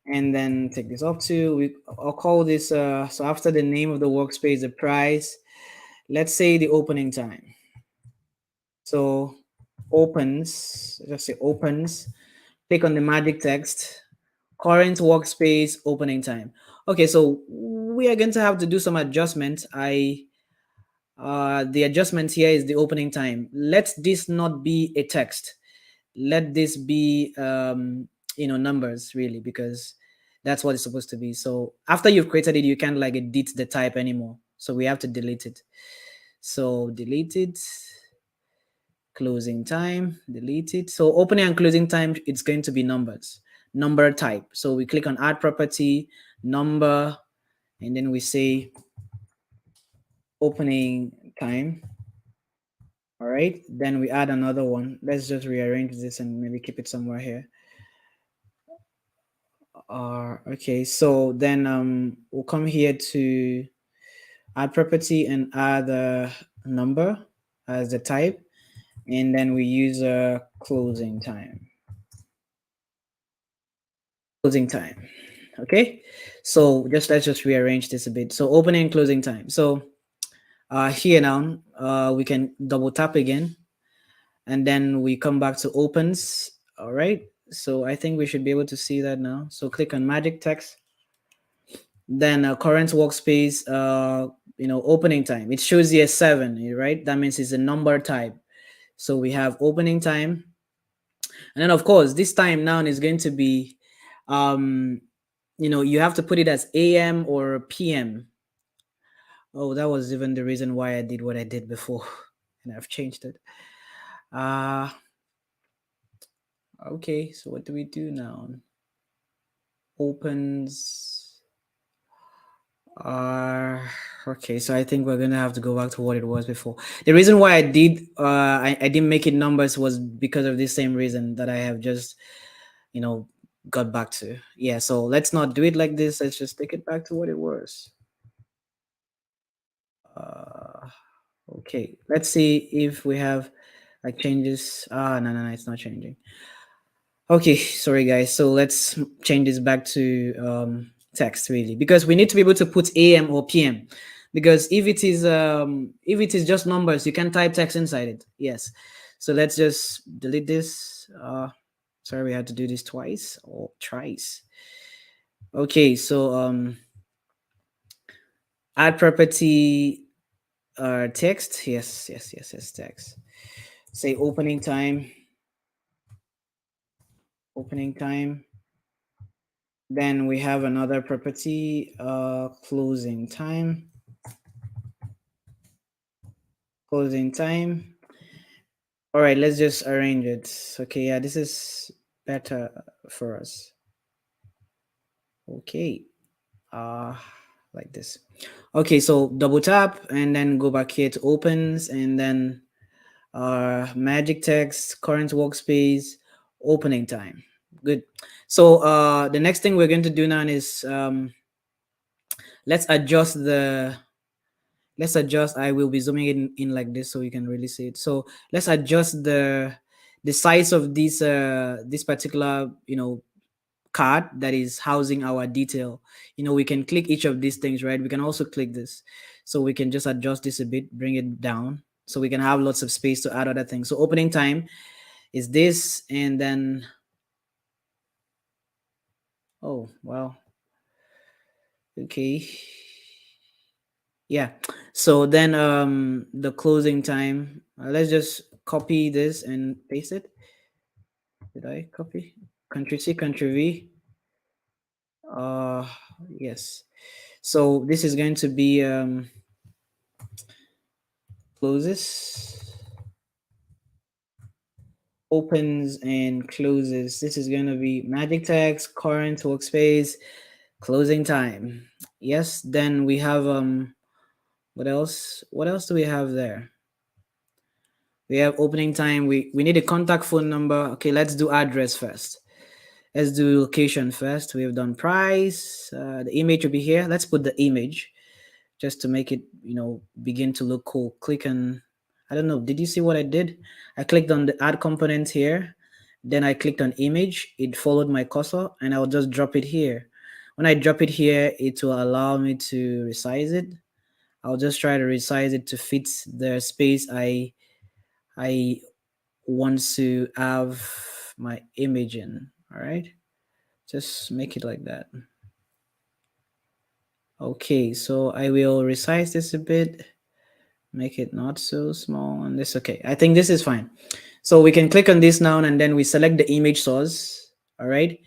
Speaker 1: and then take this off too. I'll call this so after the name of the workspace, the price, let's say the opening time. So opens, just say opens, click on the magic text, current workspace opening time. Okay, so we are going to have to do some adjustments. The adjustment here is the opening time. Let this not be a text. Let this be numbers really, because that's what it's supposed to be. So after you've created it, you can't like edit the type anymore. So we have to delete it. So delete it, closing time, delete it. So opening and closing time, it's going to be numbers, number type. So we click on add property, number, and then we say opening time. All right, then we add another one. Let's just rearrange this and maybe keep it somewhere here. Okay, so then we'll come here to add property and add a number as the type, and then we use a closing time. Closing time. Okay, so let's just rearrange this a bit. So opening and closing time. So here now we can double tap again, and then we come back to opens. All right, so I think we should be able to see that now. So click on magic text, then current workspace, opening time. It shows here 7, right? That means it's a number type. So we have opening time, and then of course this time now is going to be you have to put it as AM or PM. Oh, that was even the reason why I did what I did before and I've changed it. Okay, so what do we do now? Opens. Okay, so I think we're gonna have to go back to what it was before. The reason why I didn't make it numbers was because of this same reason that I have just got back to. Yeah, so let's not do it like this. Let's just take it back to what it was. uh okay, let's see if we have like changes. No, it's not changing. Okay, sorry guys. So let's change this back to text really, because we need to be able to put AM or PM. Because if it is just numbers, you can type text inside it. Yes. So let's just delete this. Sorry, we had to do this twice or thrice. Okay, so Add property, text. Yes, yes, yes, yes, text. Say opening time, opening time. Then we have another property, closing time, closing time. All right, let's just arrange it. Okay, yeah, this is better for us. Okay, uh, like this. Okay, so double tap and then go back here to opens and then magic text, current workspace, opening time. Good. So the next thing we're going to do now is let's adjust the let's adjust. I will be zooming in like this so you can really see it. So let's adjust the size of this particular card that is housing our detail. We can click each of these things, right? We can also click this, so we can just adjust this a bit, bring it down, so we can have lots of space to add other things. So opening time is this, and then oh well, okay, yeah. So then the closing time, let's just copy this and paste it. Did I copy? Control C, Control V. uh yes. So this is going to be closes, opens, and closes. This is going to be magic text, current workspace, closing time. Yes. Then we have what else do we have there? We have opening time. We need a contact phone number. Okay, let's do address first. Let's do location first. We have done price. The image will be here. Let's put the image just to make it, begin to look cool. Click on, I don't know, did you see what I did? I clicked on the add component here. Then I clicked on image. It followed my cursor and I'll just drop it here. When I drop it here, it will allow me to resize it. I'll just try to resize it to fit the space I want to have my image in. All right. Just make it like that. Okay, so I will resize this a bit, make it not so small, and this. Okay, I think this is fine. So we can click on this now, and then we select the image source. All right.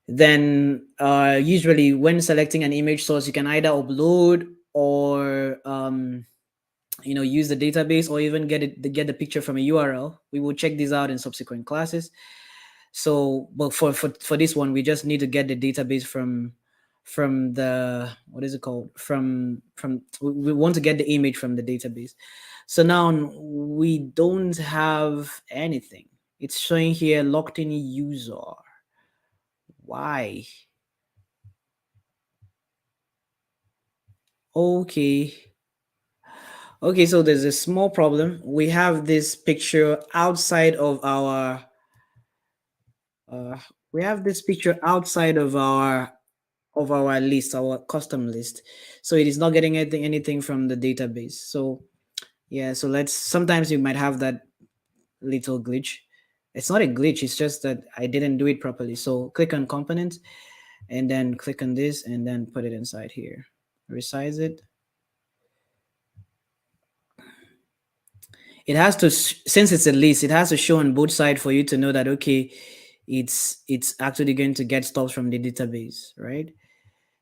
Speaker 1: Then usually when selecting an image source, you can either upload or use the database, or even get the picture from a URL. We will check these out in subsequent classes. So but for this one, we just need to get the database from the, what is it called, from we want to get the image from the database. So now we don't have anything. It's showing here locked in user. Why? Okay. Okay, so there's a small problem. We have this picture outside of our uh we have this picture outside of our list, our custom list. So it is not getting anything from the database. So yeah, so let's, sometimes you might have that little glitch. It's not a glitch, it's just that I didn't do it properly. So click on components and then click on this and then put it inside here. Resize it. It has to, since it's a list, it has to show on both sides for you to know that okay, it's actually going to get stuff from the database, right?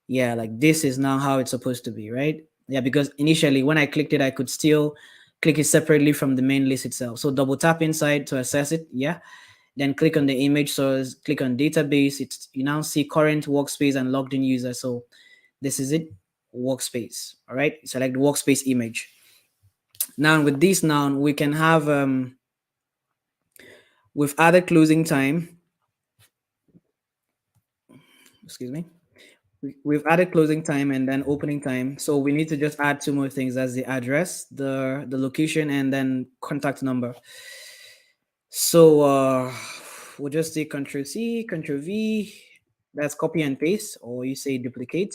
Speaker 1: Yeah, like this is now how it's supposed to be, right? Yeah, because initially when I clicked it, I could still click it separately from the main list itself. So double tap inside to access it. Yeah. Then click on the image source, click on database. It's, you now see current workspace and logged in user. So this is it, workspace. All right. Select workspace image. Now with this, now we can have with added closing time. Excuse me. We've added closing time and then opening time. So we need to just add two more things. That's the address, the location, and then contact number. So we'll just say Control C, Control V. That's copy and paste, or you say duplicate,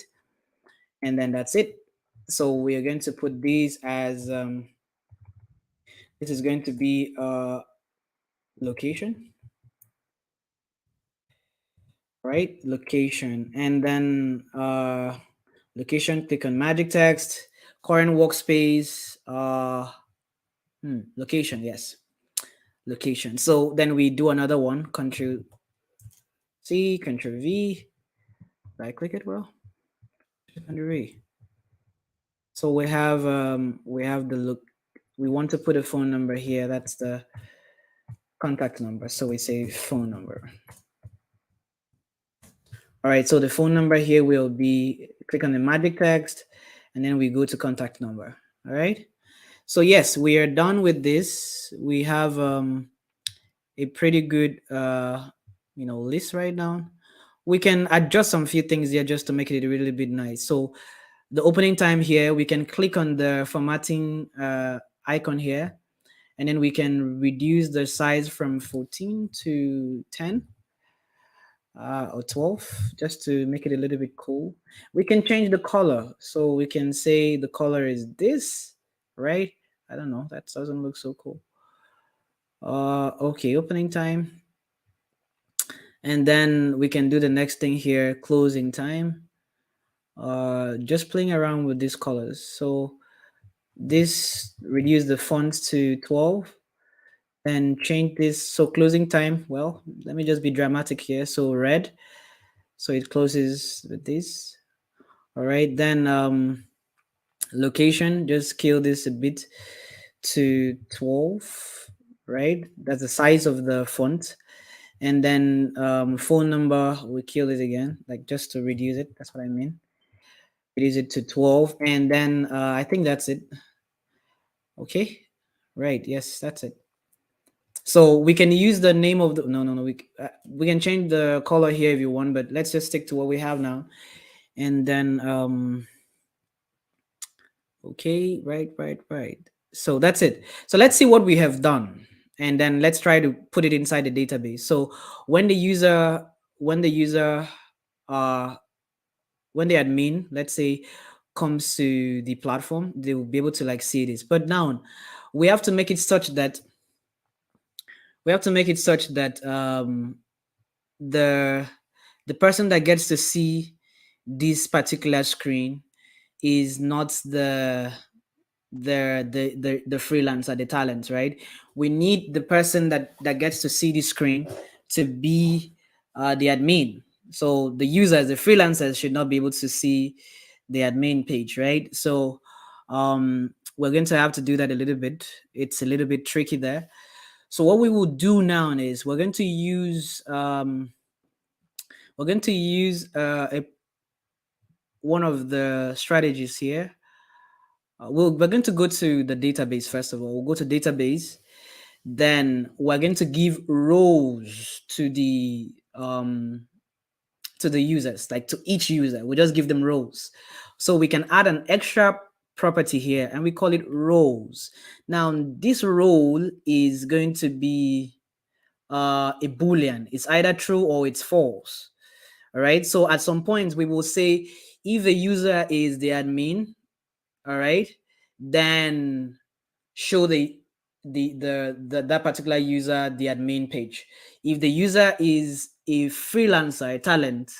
Speaker 1: and then that's it. So we are going to put these as this is going to be location, right? Location, and then Location, click on magic text, current workspace, location, yes, location. So then we do another one, Control C, Control V, right click it, well, Control V. So we have the look, we want to put a phone number here, that's the contact number. So we say phone number. All right, so the phone number here will be, click on the magic text, and then we go to contact number. All right. So yes, we are done with this. We have a pretty good list right now. We can adjust some few things here just to make it a really bit nice. So the opening time here, we can click on the formatting icon here, and then we can reduce the size from 14 to 10 or 12 just to make it a little bit cool. We can change the color, so we can say the color is this, right? I don't know, that doesn't look so cool. Okay, opening time, and then we can do the next thing here, closing time. Just playing around with these colors. So this, reduce the fonts to 12 and change this. So closing time, well, let me just be dramatic here. So red, so it closes with this. All right, then location, just scale this a bit to 12, right? That's the size of the font. And then phone number, we kill it again, like just to reduce it. That's what I mean. Reduce it to 12. And then I think that's it. Okay. Right. Yes, that's it. So we can use the name of the, no. We can change the color here if you want, but let's just stick to what we have now. And then, okay, right. So that's it. So let's see what we have done. And then let's try to put it inside the database. So when the user, when the user, uh, when the admin, let's say, comes to the platform, they will be able to like see this. But now we have to make it such that the person that gets to see this particular screen is not the freelancer, the talent, right? We need the person that gets to see the screen to be the admin. So the users, the freelancers, should not be able to see the admin page, right? So we're going to have to do that a little bit. It's a little bit tricky there. So what we will do now is we're going to use one of the strategies here. We're going to go to the database first of all. We'll go to database. Then we're going to give roles to the users, like to each user. We just give them roles. So we can add an extra property here, and we call it roles. Now this role is going to be a boolean. It's either true or it's false. All right. So at some point we will say if the user is the admin, all right, then show that particular user the admin page. If the user is a freelancer, a talent,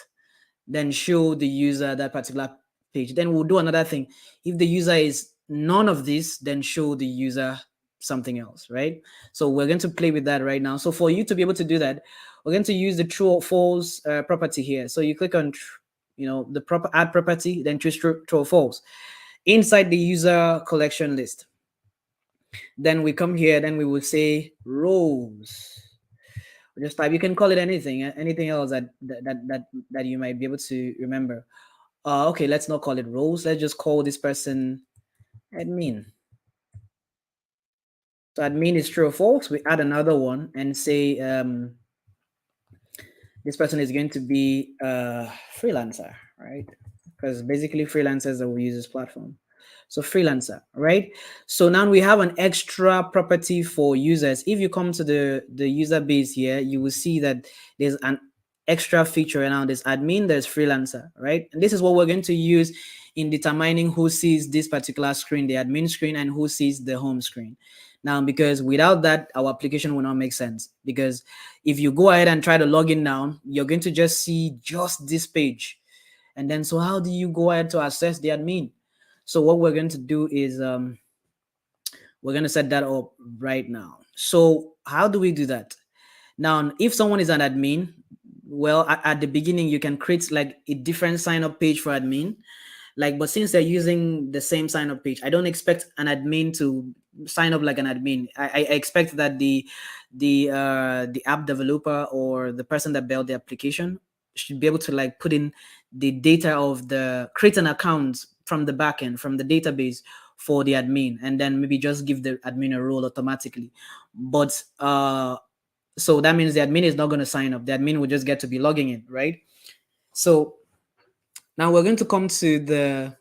Speaker 1: then show the user that particular page. Then we'll do another thing. If the user is none of this, then show the user something else, right? So we're going to play with that right now. So for you to be able to do that, we're going to use the true or false property here. So you click on the proper add property, then choose true or false inside the user collection list. Then we come here, then we will say rows. We just type, you can call it anything else that you might be able to remember. Okay, let's not call it roles. Let's just call this person admin. So admin is true or false. We add another one and say this person is going to be a freelancer, right? Because basically freelancers that will use this platform. So freelancer, right? So now we have an extra property for users. If you come to the user base here, you will see that there's an extra feature now. There's admin, there's freelancer, right? And this is what we're going to use in determining who sees this particular screen, the admin screen, and who sees the home screen. Now, because without that, our application will not make sense. Because if you go ahead and try to log in now, you're going to just see just this page. And then, so how do you go ahead to access the admin? So what we're going to do is we're going to set that up right now. So how do we do that? Now, if someone is an admin, well, at the beginning, you can create like a different sign up page for admin. Like, but since they're using the same sign up page, I don't expect an admin to sign up like an admin. I expect that the app developer or the person that built the application should be able to like put in the data of the create an account from the backend, from the database for the admin, and then maybe just give the admin a role automatically. But so that means the admin is not going to sign up. The admin will just get to be logging in, right? So now we're going to come to the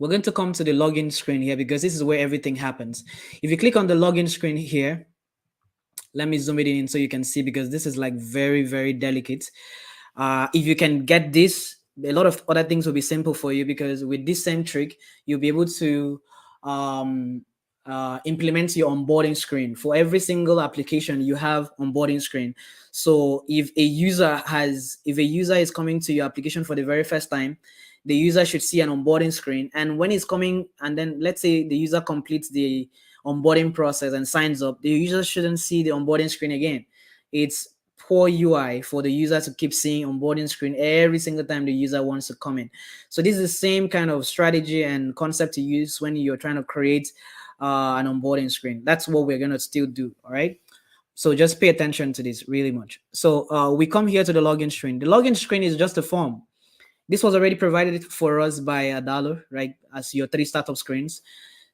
Speaker 1: login screen here, because this is where everything happens. If you click on the login screen here, let me zoom it in so you can see, because this is like very, very delicate. If you can get this, a lot of other things will be simple for you, because with this same trick, you'll be able to implement your onboarding screen. For every single application, you have onboarding screen. So if a user is coming to your application for the very first time, the user should see an onboarding screen. And when it's coming, and then let's say the user completes the onboarding process and signs up, the user shouldn't see the onboarding screen again. It's poor UI for the user to keep seeing onboarding screen every single time the user wants to come in. So this is the same kind of strategy and concept to use when you're trying to create an onboarding screen. That's what we're going to still do. All right. So just pay attention to this really much. So we come here to the login screen. The login screen is just a form. This was already provided for us by Adalo, right, as your 3 startup screens.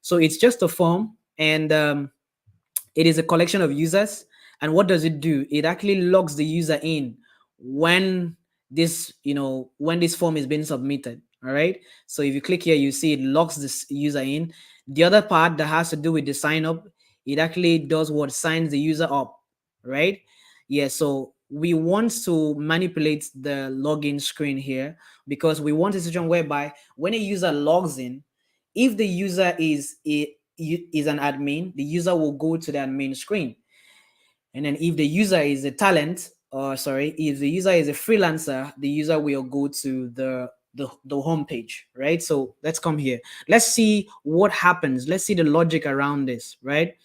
Speaker 1: So it's just a form, and it is a collection of users. And what does it do? It actually logs the user in when this form is being submitted. All right. So if you click here, you see it logs this user in. The other part that has to do with the sign up, it actually does what signs the user up, right? Yeah. So we want to manipulate the login screen here, because we want a situation whereby when a user logs in, if the user is an admin, the user will go to the admin screen. And then if the user is a talent, or sorry, if the user is a freelancer, the user will go to the home page, right? So let's come here. Let's see what happens. Let's see the logic around this, right?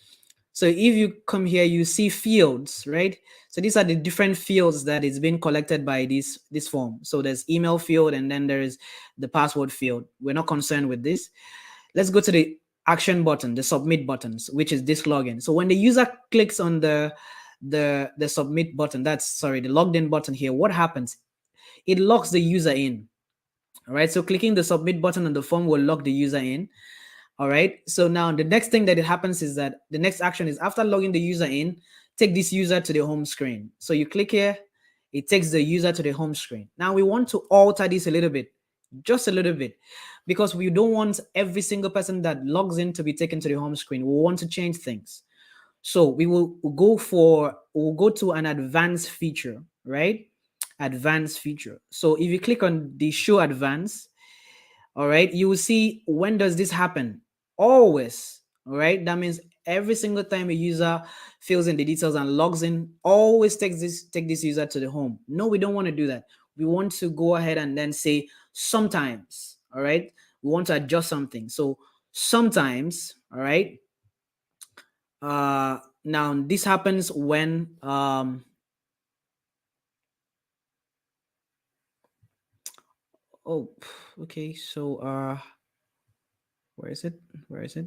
Speaker 1: So if you come here, you see fields, right? So these are the different fields that is being collected by this form. So there's email field, and then there is the password field. We're not concerned with this. Let's go to the action button, the submit buttons, which is this login. So when the user clicks on the submit button, the logged in button here, what happens? It locks the user in. All right. So clicking the submit button on the form will lock the user in. All right. So now the next thing that it happens is that the next action is, after logging the user in, take this user to the home screen. So you click here, it takes the user to the home screen. Now we want to alter this a little bit, just a little bit, because we don't want every single person that logs in to be taken to the home screen. We want to change things. So we'll go to an advanced feature, right? Advanced feature. So if you click on the show advanced, all right, you will see, when does this happen? Always. All right. That means every single time a user fills in the details and logs in, always take this user to the home. No, we don't want to do that. We want to go ahead and then say sometimes. All right. We want to adjust something. So sometimes, all right. Now this happens when oh, okay. So where is it? Where is it?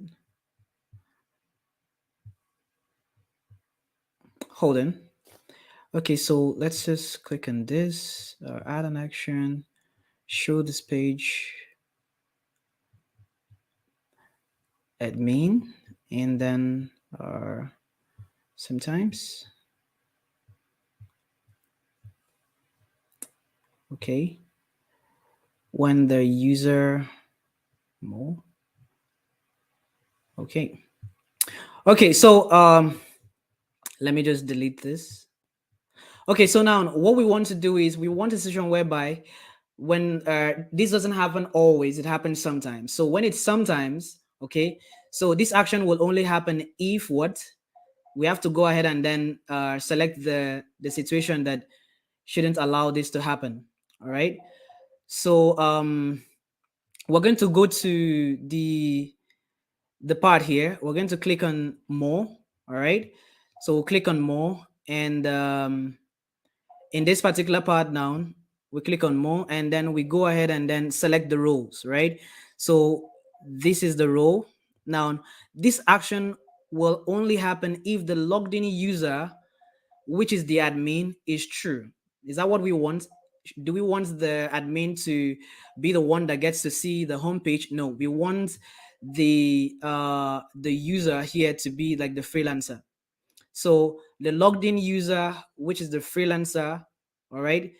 Speaker 1: Hold on. Okay, so let's just click on this, add an action, show this page, admin, and then sometimes. Okay, when the user more. Okay. Okay, so let me just delete this. Okay, so now what we want to do is, we want a situation whereby when this doesn't happen always, it happens sometimes. So when it's sometimes, okay, so this action will only happen if what? We have to go ahead and then select the situation that shouldn't allow this to happen. All right. So we're going to go to the part here. We're going to click on more. All right. So we'll click on more, and in this particular part now, we click on more, and then we go ahead and then select the roles, right? So this is the role. Now, this action will only happen if the logged in user, which is the admin, is true. Is that what we want? Do we want the admin to be the one that gets to see the homepage? No, we want the user here to be like the freelancer. So the logged in user, which is the freelancer, all right.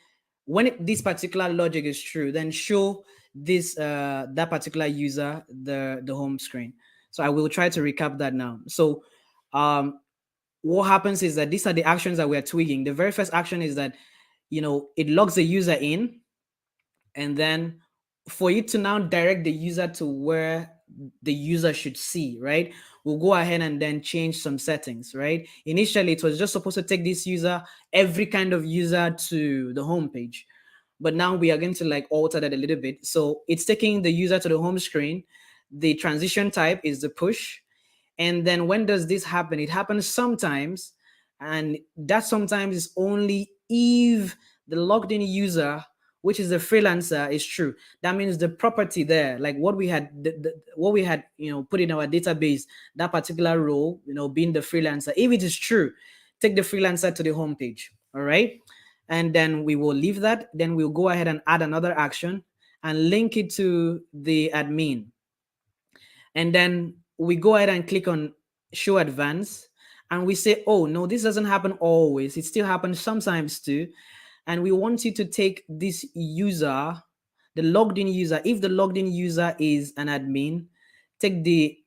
Speaker 1: When this particular logic is true, then show this that particular user the home screen. So I will try to recap that now. So um, what happens is that these are the actions that we're tweaking. The very first action is that it logs the user in, and then for you to now direct the user to where the user should see, right? We'll go ahead and then change some settings, right? Initially it was just supposed to take this user, every kind of user, to the home page, but now we are going to like alter that a little bit. So it's taking the user to the home screen. The transition type is the push. And then when does this happen? It happens sometimes, and that sometimes is only if the logged in user, which is the freelancer, is true. That means the property there, like what we had, what we had, put in our database, that particular role, being the freelancer. If it is true, take the freelancer to the home page. All right, and then we will leave that. Then we'll go ahead and add another action and link it to the admin, and then we go ahead and click on show advance, and we say, oh no, this doesn't happen always, it still happens sometimes too. And we want you to take this user, the logged in user. If the logged in user is an admin, take the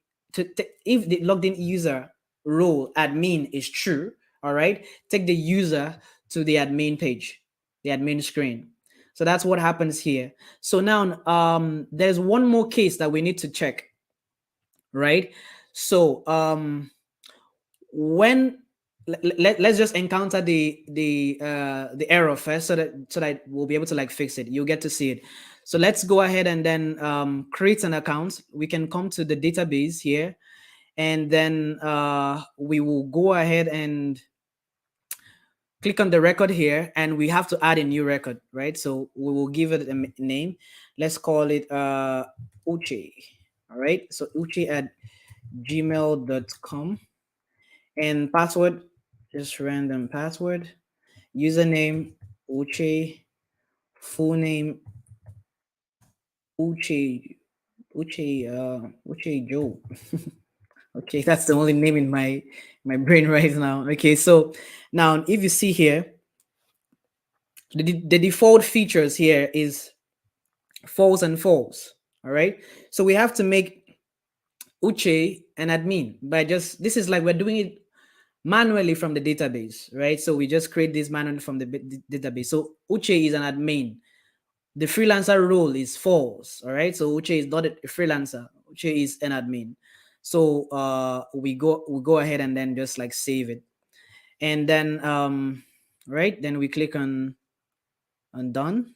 Speaker 1: if the logged in user role admin is true, all right, take the user to the admin page, the admin screen. So that's what happens here. So now there's one more case that we need to check, right? So when let's just encounter the error first, so that we'll be able to like fix it. You'll get to see it. So let's go ahead and then create an account. We can come to the database here, and then we will go ahead and click on the record here, and we have to add a new record, right? So we will give it a name. Let's call it Uche. All right, so Uche at gmail.com, and password, just random password. Username Uche. Full name Uche. Uche Joe. Okay, that's the only name in my brain right now. Okay, so now if you see here, the default features here is false and false. All right, so we have to make Uche an admin by just, this is like we're doing it manually from the database, right? So we just create this manually from the database. So Uche is an admin. The freelancer role is false. All right. So Uche is not a freelancer. Uche is an admin. So we go ahead and then just like save it, and then right, then we click on done.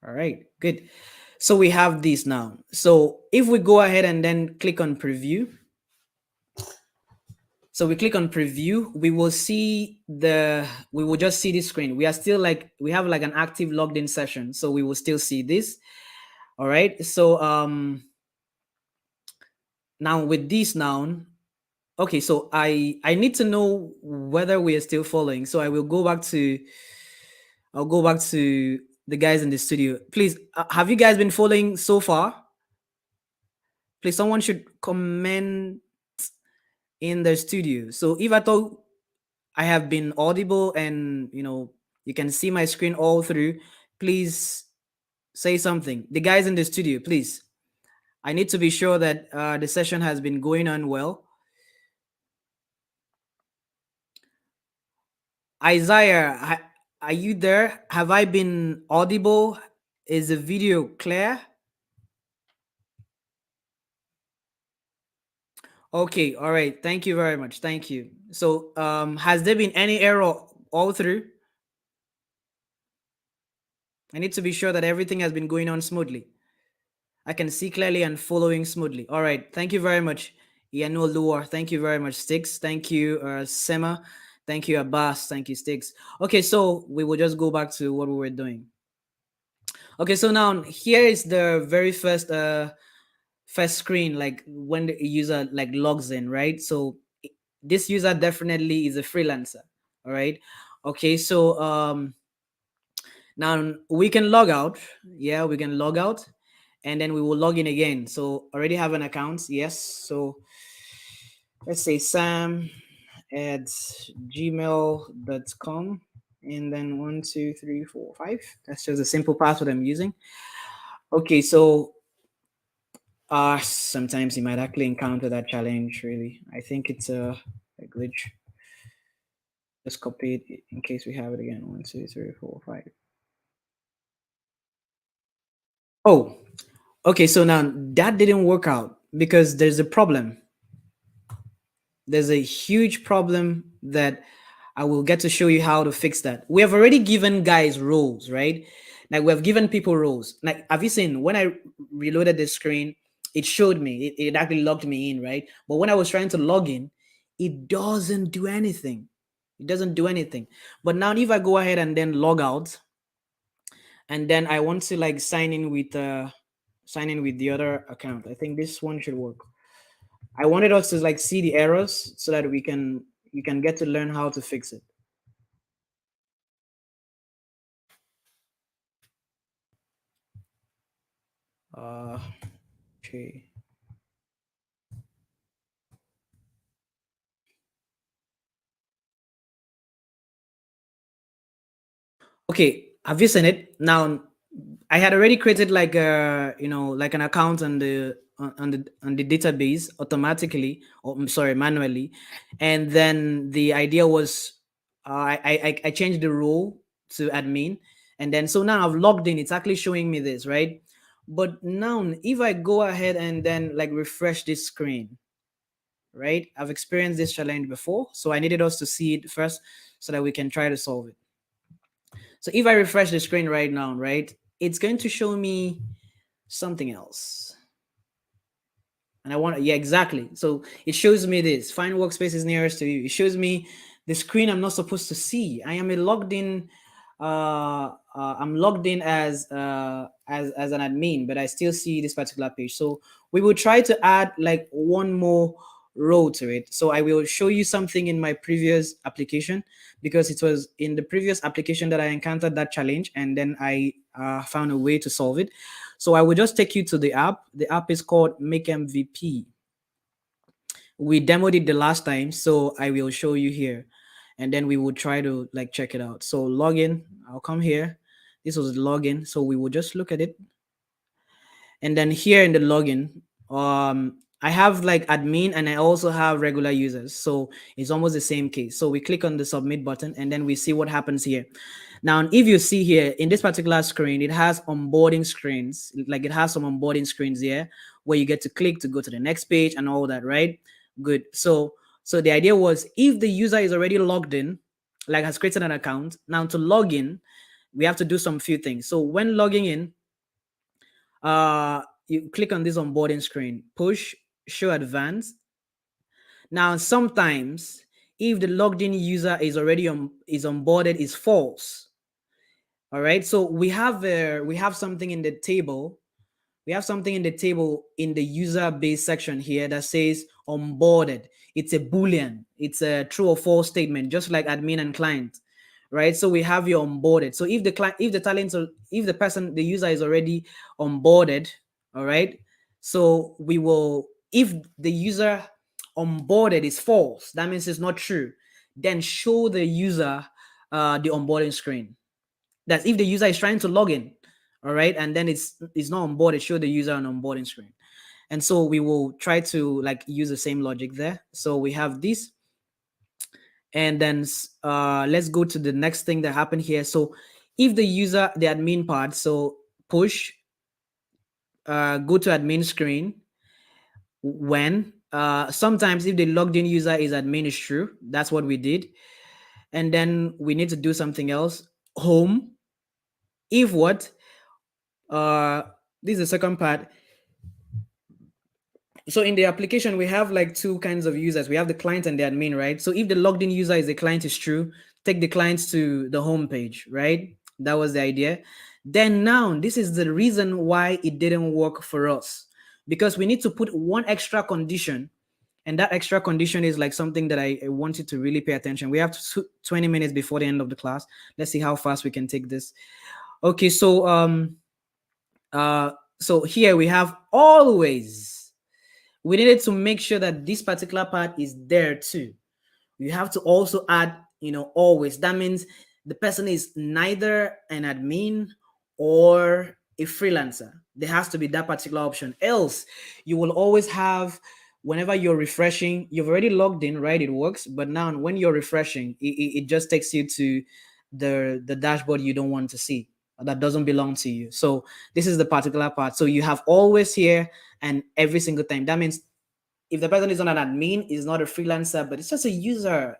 Speaker 1: All right, good. So we have this now. So if we go ahead and then click on preview, so we click on preview, we will just see this screen. We are still like, we have like an active logged in session, so we will still see this. All right, so now with this now, okay, so I need to know whether we are still following. So I'll go back to the guys in the studio. Please, have you guys been following so far? Please, someone should comment in the studio. So if I thought I have been audible and you can see my screen all through, please say something. The guys in the studio, please. I need to be sure that the session has been going on well. Isaiah, are you there? Have I been audible? Is the video clear? Okay, all right. Thank you very much. Thank you. So, has there been any error all through? I need to be sure that everything has been going on smoothly. I can see clearly and following smoothly. All right. Thank you very much. Yano Luar. Thank you very much, Sticks. Thank you, Sema. Thank you, Abbas. Thank you, Sticks. Okay, so we will just go back to what we were doing. Okay, so now here is the very first screen, like when the user like logs in, right? So this user definitely is a freelancer. All right. Okay, so now we can log out. Yeah, we can log out and then we will log in again. So already have an account. Yes. So let's say sam at gmail.com and then 1 2 3 4 5. That's just a simple password I'm using. Okay, so sometimes you might actually encounter that challenge. Really, I think it's a glitch. Just copy it in case we have it again. 1 2 3 4 5. Oh, okay. So now that didn't work out because there's a problem. There's a huge problem that I will get to show you how to fix that. We have already given guys roles, right? Like we have given people roles. Like, have you seen when I reloaded the screen, it showed me, it actually logged me in, right? But when I was trying to log in, it doesn't do anything. It doesn't do anything. But now if I go ahead and then log out, and then I want to like sign in with the other account. I think this one should work. I wanted us to like see the errors so that we can you can get to learn how to fix it. Uh, okay. Okay, have you seen it? Now, I had already created like a like an account on the database automatically, or I'm sorry, manually, and then the idea was I changed the role to admin, and then so now I've logged in. It's actually showing me this, right? But now if I go ahead and then like refresh this screen, right? I've experienced this challenge before, so I needed us to see it first so that we can try to solve it. So if I refresh the screen right now, right, it's going to show me something else. And I want, yeah, exactly. So it shows me this, find workspaces nearest to you. It shows me the screen I'm not supposed to see. I am a logged in, I'm logged in as an admin, but I still see this particular page. So we will try to add like one more row to it. So I will show you something in my previous application because it was in the previous application that I encountered that challenge, and then I found a way to solve it. So I will just take you to the app. The app is called Make MVP. We demoed it the last time, so I will show you here, and then we will try to like check it out. So login, I'll come here. This was the login, so we will just look at it, and then here in the login, I have like admin and I also have regular users, so it's almost the same case. So we click on the submit button, and then we see what happens here. Now, if you see here in this particular screen, it has onboarding screens, like it has some onboarding screens here where you get to click to go to the next page and all that, right? Good. So the idea was if the user is already logged in, like has created an account, now to log in, we have to do some few things. So when logging in, you click on this onboarding screen, push, show advanced. Now, sometimes if the logged in user is already is onboarded is false. All right. So we have something in the table. We have something in the table in the user base section here that says onboarded. It's a boolean. It's a true or false statement, just like admin and client, right? So we have your onboarded. So if the client, if the talent, if the person, the user is already onboarded, all right. So we will, if the user onboarded is false, that means it's not true. Then show the user the onboarding screen. That's if the user is trying to log in, all right, and then it's not onboarded, show the user an onboarding screen. And so we will try to like use the same logic there. So we have this, and then let's go to the next thing that happened here. So if the user, the admin part, so push, go to admin screen when sometimes if the logged in user is admin is true, that's what we did. And then we need to do something else, home. If what? Uh, this is the second part. So in the application, we have like two kinds of users. We have the client and the admin, right? So if the logged in user is the client is true, take the clients to the home page, right? That was the idea. Then now this is the reason why it didn't work for us, because we need to put one extra condition, and that extra condition is like something that I want you to really pay attention. We have 20 minutes before the end of the class. Let's see how fast we can take this. Okay, uh so here we have always. We needed to make sure that this particular part is there too. You have to also add, always. That means the person is neither an admin or a freelancer. There has to be that particular option. Else, you will always have, whenever you're refreshing, you've already logged in, right? It works. But now when you're refreshing, it just takes you to the dashboard you don't want to see, that doesn't belong to you. So this is the particular part. So you have always here and every single time. That means if the person is not an admin, is not a freelancer, but it's just a user,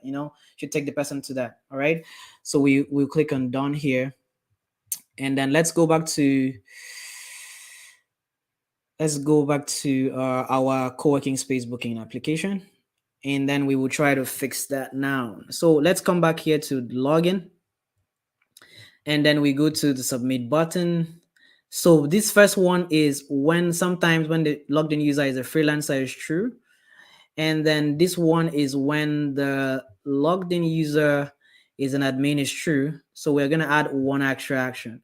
Speaker 1: should take the person to that. All right. So we'll click on done here. And then let's go back to our co-working space booking application. And then we will try to fix that now. So let's come back here to login. And then we go to the submit button. So this first one is sometimes when the logged in user is a freelancer is true. And then this one is when the logged in user is an admin is true. So we're going to add one extra action.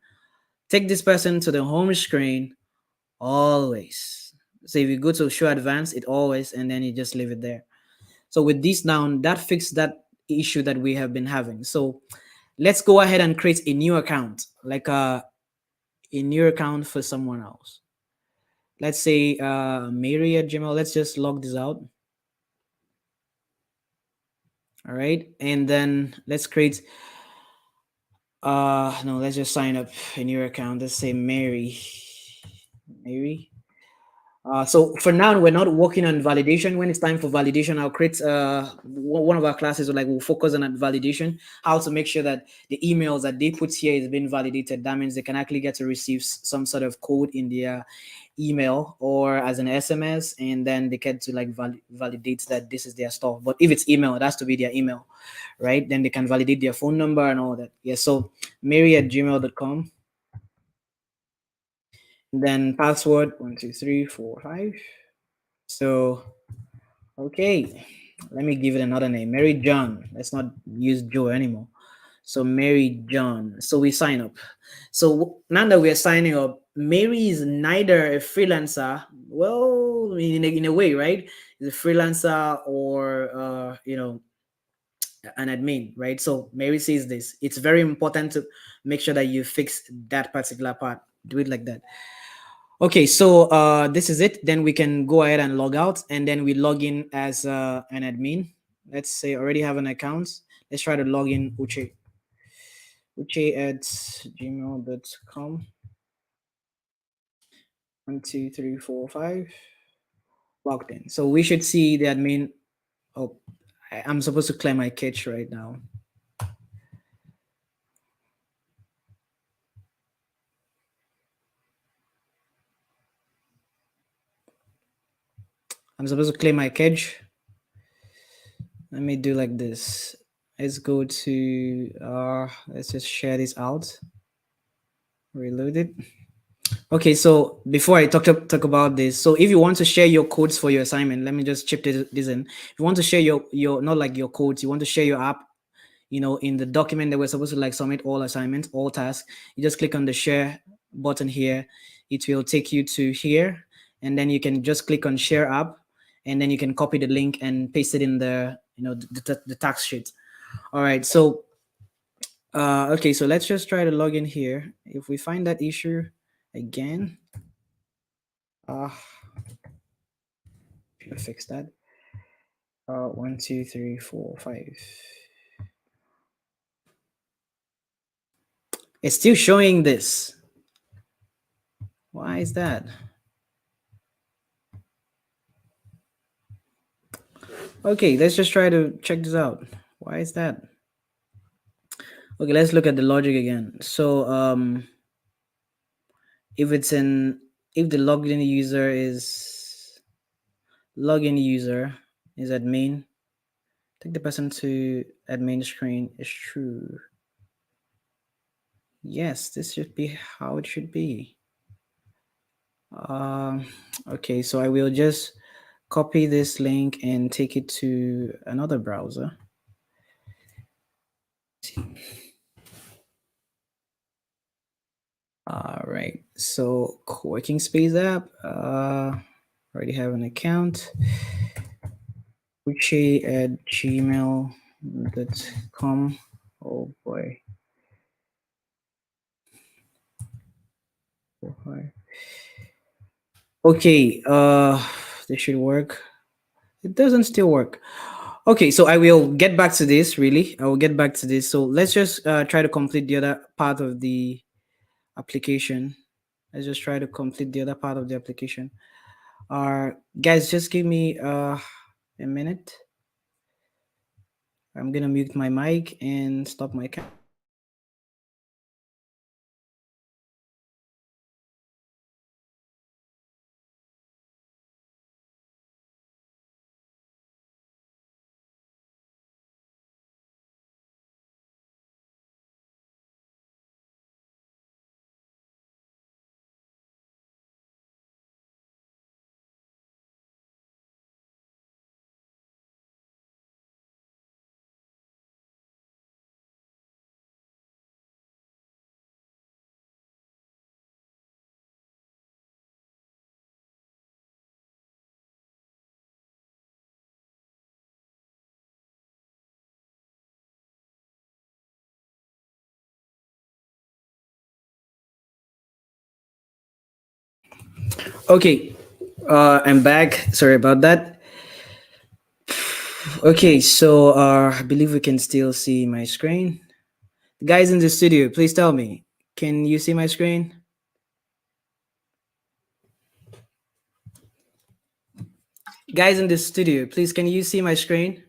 Speaker 1: Take this person to the home screen always. So if you go to show advanced, it always, and then you just leave it there. So with this now, that fixed that issue that we have been having. So let's go ahead and create a new account, like a new account for someone else. Let's say Mary at Gmail. Let's just log this out. All right. And then let's create, no, let's just sign up a new account. Let's say Mary. So for now, we're not working on validation. When it's time for validation, I'll create one of our classes we'll focus on validation, how to make sure that the emails that they put here is being validated. That means they can actually get to receive some sort of code in their email or as an SMS, and then they get to validate that this is their stuff. But if it's email, it has to be their email, right? Then they can validate their phone number and all that. Yeah. So mary@gmail.com. Then password 12345. So okay, let me give it another name. Mary John. Let's not use Joe anymore. So Mary John. So we sign up. So now that we are signing up, Mary is neither a freelancer, well, in a way, right? Is a freelancer or an admin, right? So Mary says this. It's very important to make sure that you fix that particular part. Do it like that. Okay, so this is it. Then we can go ahead and log out, and then we log in as an admin. Let's say I already have an account. Let's try to log in uche@gmail.com. 1, 2, 3, 4, 5. Logged in. So we should see the admin. Oh, I'm supposed to clear my cache right now. I'm supposed to clear my cache. Let me do like this. Let's go to let's just share this out. Reload it. Okay, so before I talk about this, so if you want to share your codes for your assignment, let me just chip this in. If you want to share your not like your codes, you want to share your app, in the document that we're supposed to submit all assignments, all tasks, you just click on the share button here. It will take you to here, and then you can just click on share app, and then you can copy the link and paste it in the task sheet. All right, so okay, so let's just try to log in here. If we find that issue again, fix that. 1, 2, 3, 4, 5. It's still showing this. Why is that? Okay, let's just try to check this out. Why is that? Okay, let's look at the logic again. So if it's in if the login user is admin, take the person to admin screen is true. Yes, this should be how it should be. Um, okay, so I will just copy this link and take it to another browser. All right, so co-working space app. Already have an account. Uche at gmail.com. Oh boy. Oh, hi. Okay, this should work. It doesn't still work. Okay, so I will get back to this. Really, I will get back to this. So let's just try to complete the other part of the application. Let's just try to complete the other part of the application. Guys, just give me a minute. I'm gonna mute my mic and stop my camera. Okay, I'm back. Sorry about that. Okay, so I believe we can still see my screen. Guys in the studio, please tell me, can you see my screen? Guys in the studio, please, can you see my screen?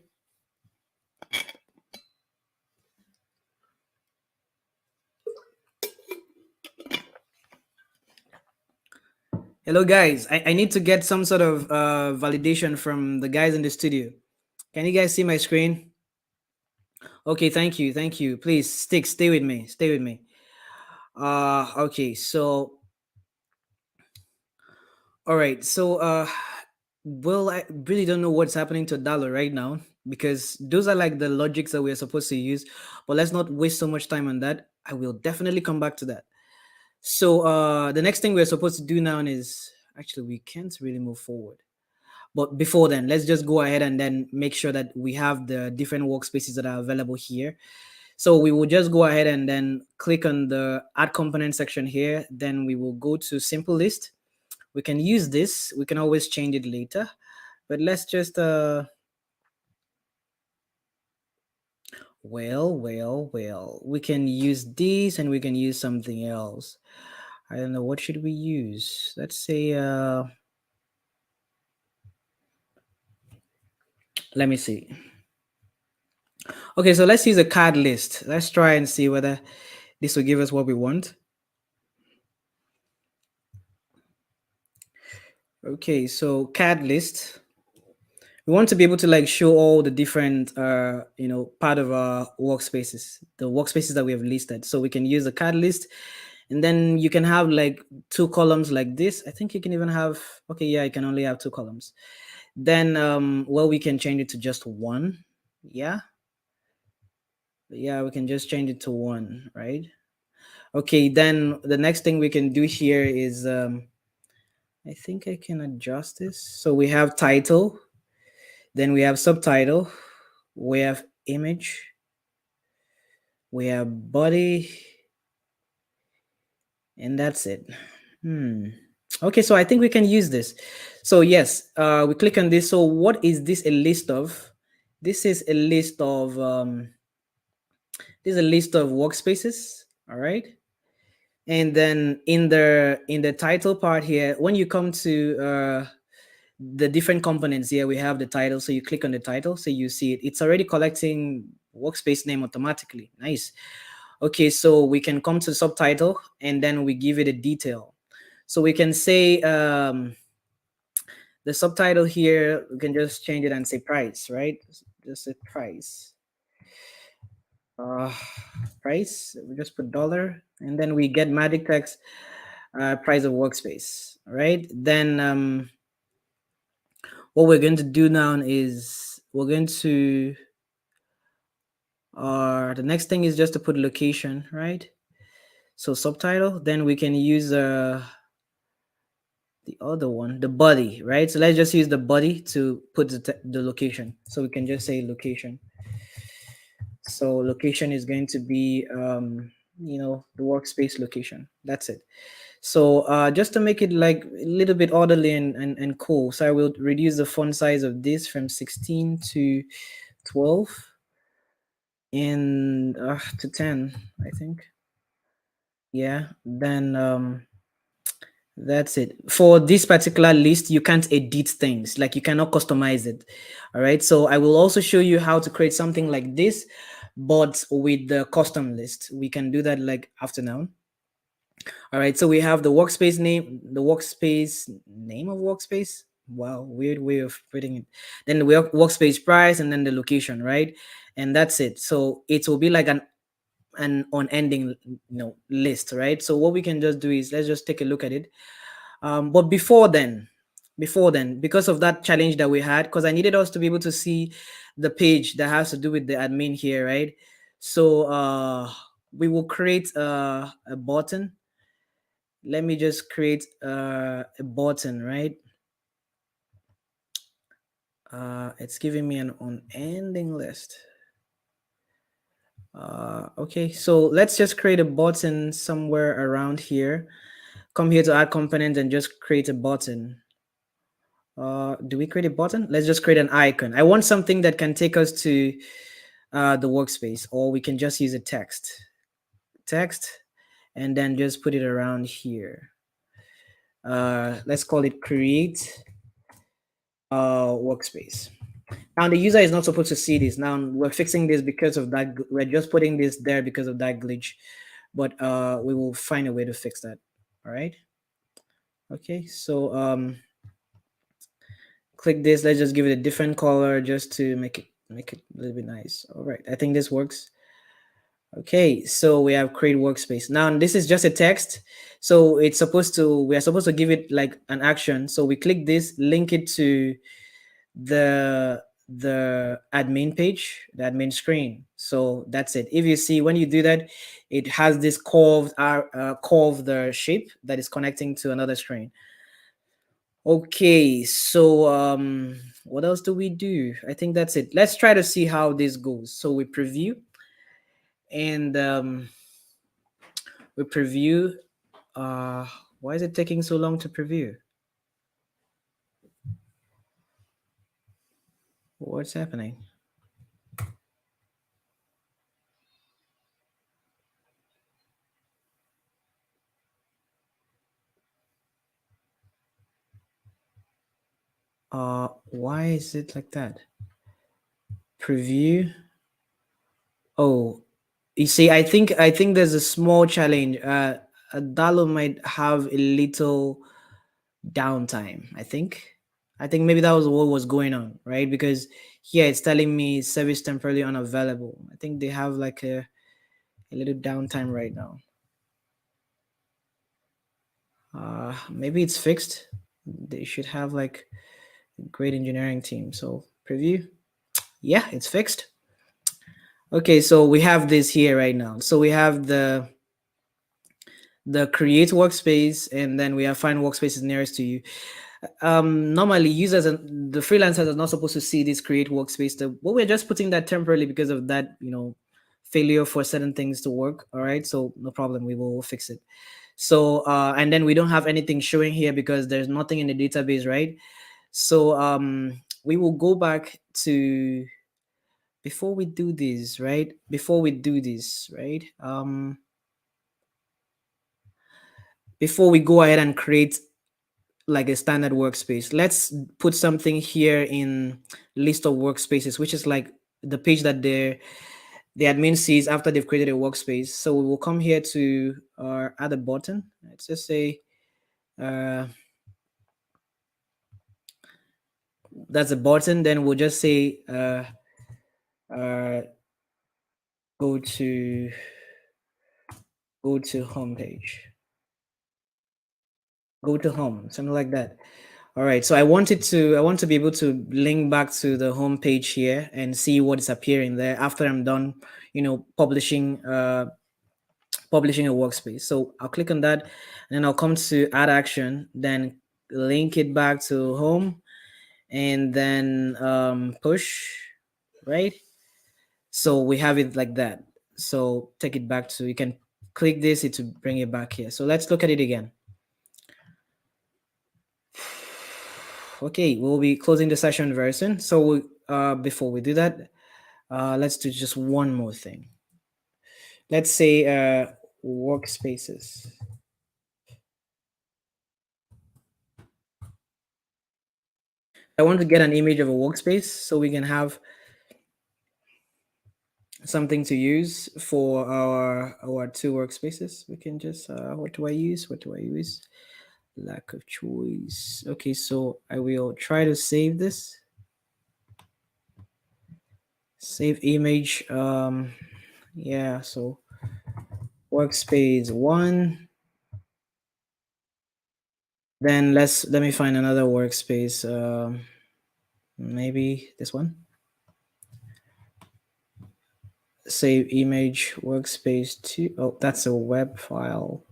Speaker 1: Hello, guys. I need to get some sort of validation from the guys in the studio. Can you guys see my screen? Okay, thank you, thank you. Please stay with me, stay with me. Okay, so all right, so well, I really don't know what's happening to Adalo right now because those are like the logics that we're supposed to use. But let's not waste so much time on that. I will definitely come back to that. So the next thing we're supposed to do now is actually we can't really move forward. But before then, let's just go ahead and then make sure that we have the different workspaces that are available here. So we will just go ahead and then click on the add component section here. Then we will go to simple list. We can use this. We can always change it later. But let's just well, we can use this and we can use something else. I don't know, what should we use? Let's say let me see. Okay, so let's use a card list. Let's try and see whether this will give us what we want. Okay, so card list. We want to be able to like show all the different part of our workspaces, the workspaces that we have listed. So we can use the card list, and then you can have like two columns like this. I think you can even have, okay, yeah, you can only have two columns. Then well, we can change it to just one. Yeah, we can just change it to one, right? Okay, then the next thing we can do here is I think I can adjust this. So we have title, then we have subtitle, we have image, we have body, and that's it. Okay, so I think we can use this. So yes, we click on this. So what is this a list of? This is a list of workspaces. All right. And then in the title part here, when you come to the different components here, we have the title. So you click on the title, so you see it. It's already collecting workspace name automatically. Nice. Okay, so we can come to the subtitle and then we give it a detail. So we can say the subtitle here, we can just change it and say price, right? Just say price. Uh, price. We just put dollar, and then we get magic text, price of workspace. Right. Then what we're going to do now is we're going to the next thing is just to put location, right? So subtitle. Then we can use the other one, the body, right? So let's just use the body to put the location. So we can just say location. So location is going to be the workspace location. That's it. So just to make it like a little bit orderly and cool, so I will reduce the font size of this from 16 to 12 and to 10, I think. Yeah, then that's it. For this particular list, you can't edit things, like you cannot customize it. All right. So I will also show you how to create something like this, but with the custom list. We can do that like after now. All right. So we have the workspace name, the workspace name of workspace. Wow, weird way of putting it. Then the workspace price and then the location, right? And that's it. So it will be like an unending list, right? So what we can just do is let's just take a look at it. But before then, because of that challenge that we had, because I needed us to be able to see the page that has to do with the admin here, right? So we will create a button. Let me just create a button, right? It's giving me an unending list. Okay, so let's just create a button somewhere around here. Come here to add component and just create a button. Do we create a button? Let's just create an icon. I want something that can take us to the workspace, or we can just use a text and then just put it around here. Let's call it create workspace. Now the user is not supposed to see this. Now we're fixing this because of that. We're just putting this there because of that glitch, but we will find a way to fix that. All right. Okay, so click this. Let's just give it a different color just to make it a little bit nice. All right, I think this works. Okay, so we have create workspace. Now this is just a text, so we are supposed to give it like an action. So we click this, link it to the admin page, the admin screen. So that's it. If you see, when you do that, it has this curved shape that is connecting to another screen. Okay, so what else do we do? I think that's it. Let's try to see how this goes. So we preview, and we preview. Why is it taking so long to preview? What's happening? Why is it like that? Preview. Oh, you see, I think there's a small challenge. Adalo might have a little downtime. I think maybe that was what was going on, right? Because here it's telling me service temporarily unavailable. I think they have like a little downtime right now. Maybe it's fixed. They should have like a great engineering team. So preview. Yeah, it's fixed. Okay, so we have this here right now. So we have the create workspace, and then we have find workspaces nearest to you. Normally users and the freelancers are not supposed to see this create workspace, but we're just putting that temporarily because of that failure for certain things to work. All right, so no problem, we will fix it. So and then we don't have anything showing here because there's nothing in the database, right? So we will go back to before we do this, right? Before we go ahead and create like a standard workspace, let's put something here in list of workspaces, which is like the page that the admin sees after they've created a workspace. So we will come here to add a button. Let's just say Uh, that's a button. Then we'll just say uh, go to homepage. Go to home, something like that. All right. So I want to be able to link back to the home page here and see what is appearing there after I'm done, publishing a workspace. So I'll click on that, and then I'll come to add action, then link it back to home, and then push, right? So we have it like that. So take it back to, you can click this it to bring it back here. So let's look at it again. Okay, we'll be closing the session very soon. So before we do that, let's do just one more thing. Let's say workspaces. I want to get an image of a workspace so we can have something to use for our two workspaces. We can just what do I use? What do I use? Lack of choice. Okay, so I will try to save this. Save image. Yeah, so workspace one. Then let me find another workspace. Maybe this one. Save image workspace two. Oh, that's a web file.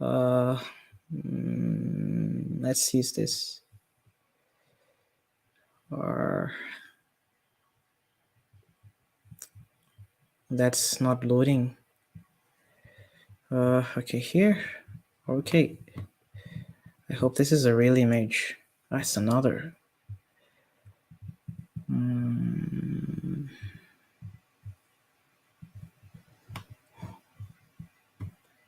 Speaker 1: Uh, let's use this. Or that's not loading. Okay, here. Okay. I hope this is a real image. That's another.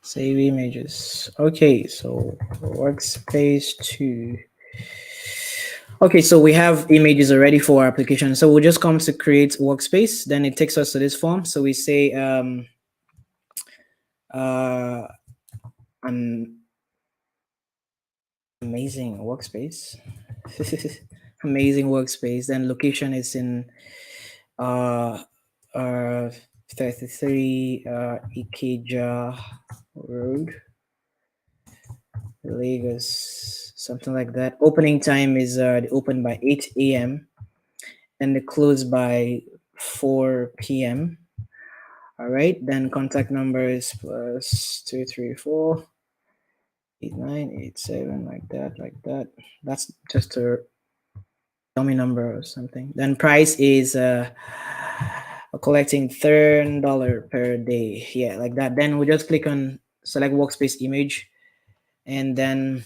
Speaker 1: Save images. Okay, so workspace 2. Okay, so we have images already for our application. So we'll just come to create workspace. Then it takes us to this form. So we say an amazing workspace. Amazing workspace. Then location is in uh, uh, 33 Ikeja Road, Lagos, something like that. Opening time is they open by 8 a.m. and they close by 4 p.m. All right, then contact number is plus 234 8987, like that. That's just a dummy number or something. Then price is collecting $30 per day. Yeah, like that. Then we just click on select workspace image, and then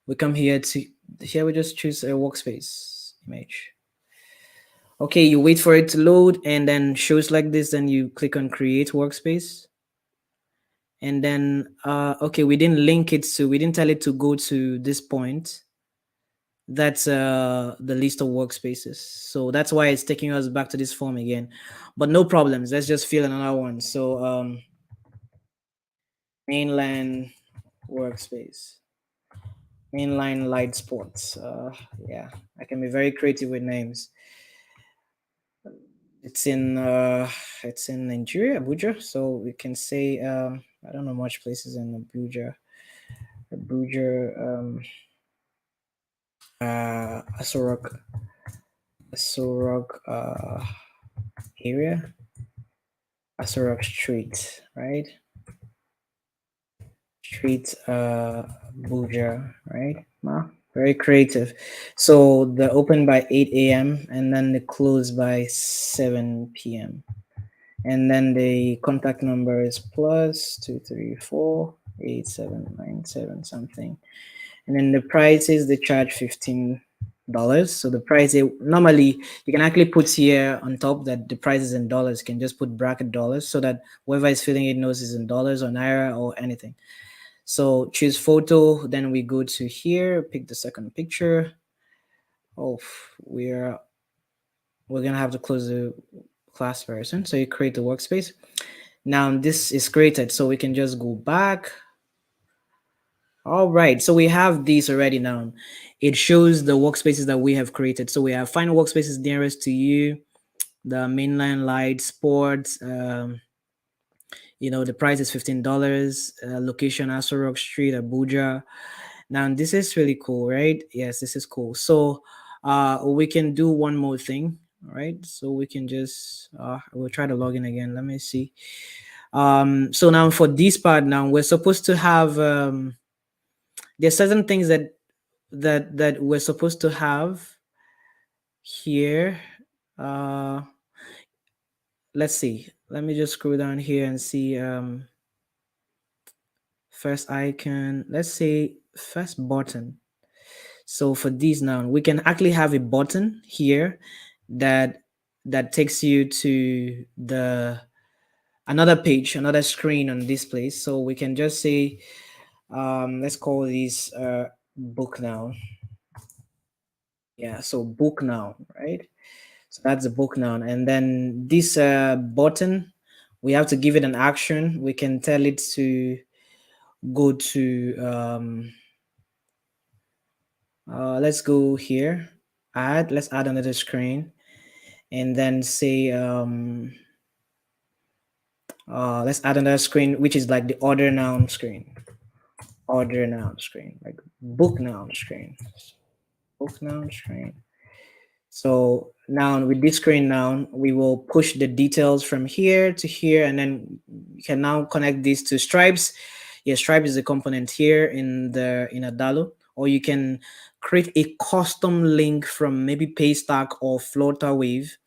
Speaker 1: we come here to here we just choose a workspace image. Okay, you wait for it to load and then shows like this, then you click on create workspace. And then okay, we didn't we didn't tell it to go to this point. That's the list of workspaces. So that's why it's taking us back to this form again. But no problems. Let's just fill another one. So mainland workspace. Mainline light sports. Yeah, I can be very creative with names. It's in Nigeria, Abuja. So we can say I don't know much places in Abuja. Asorok area, Asorok Street, right? Street Abuja, right? Wow, very creative. So they open by 8 a.m. and then they close by 7 p.m. And then the contact number is plus 234 8797 something. And then the prices they charge $15. So the price normally you can actually put here on top that the price is in dollars. You can just put bracket dollars so that whoever is filling it knows it's in dollars or naira or anything. So choose photo. Then we go to here, pick the second picture. Oh, we're gonna have to close the class version. So you create the workspace. Now this is created, so we can just go back All right, so we have these already now. It shows the workspaces that we have created. So we have find workspaces nearest to you, the mainline light, sports. The price is $15. Location Aso Rock Street, Abuja. Now this is really cool, right? Yes, this is cool. So we can do one more thing. All right, so we can just we'll try to log in again. Let me see. So now for this part, now we're supposed to have there's certain things that we're supposed to have here. uh let's see, let me just scroll down here and see. First icon, let's say first button. So for these now, we can actually have a button here that takes you to the another page, another screen on this place. So we can just say, let's call this book now. Yeah, so book now, right? So that's the book now. And then this button, we have to give it an action. We can tell it to go to let's go here, let's add another screen, and then say let's add another screen which is like the order noun screen, like book noun screen, book noun screen. So now with this screen now, we will push the details from here to here, and then you can now connect these to stripes. Yeah, stripe is a component here in Adalo, or you can create a custom link from maybe Paystack or Flutterwave,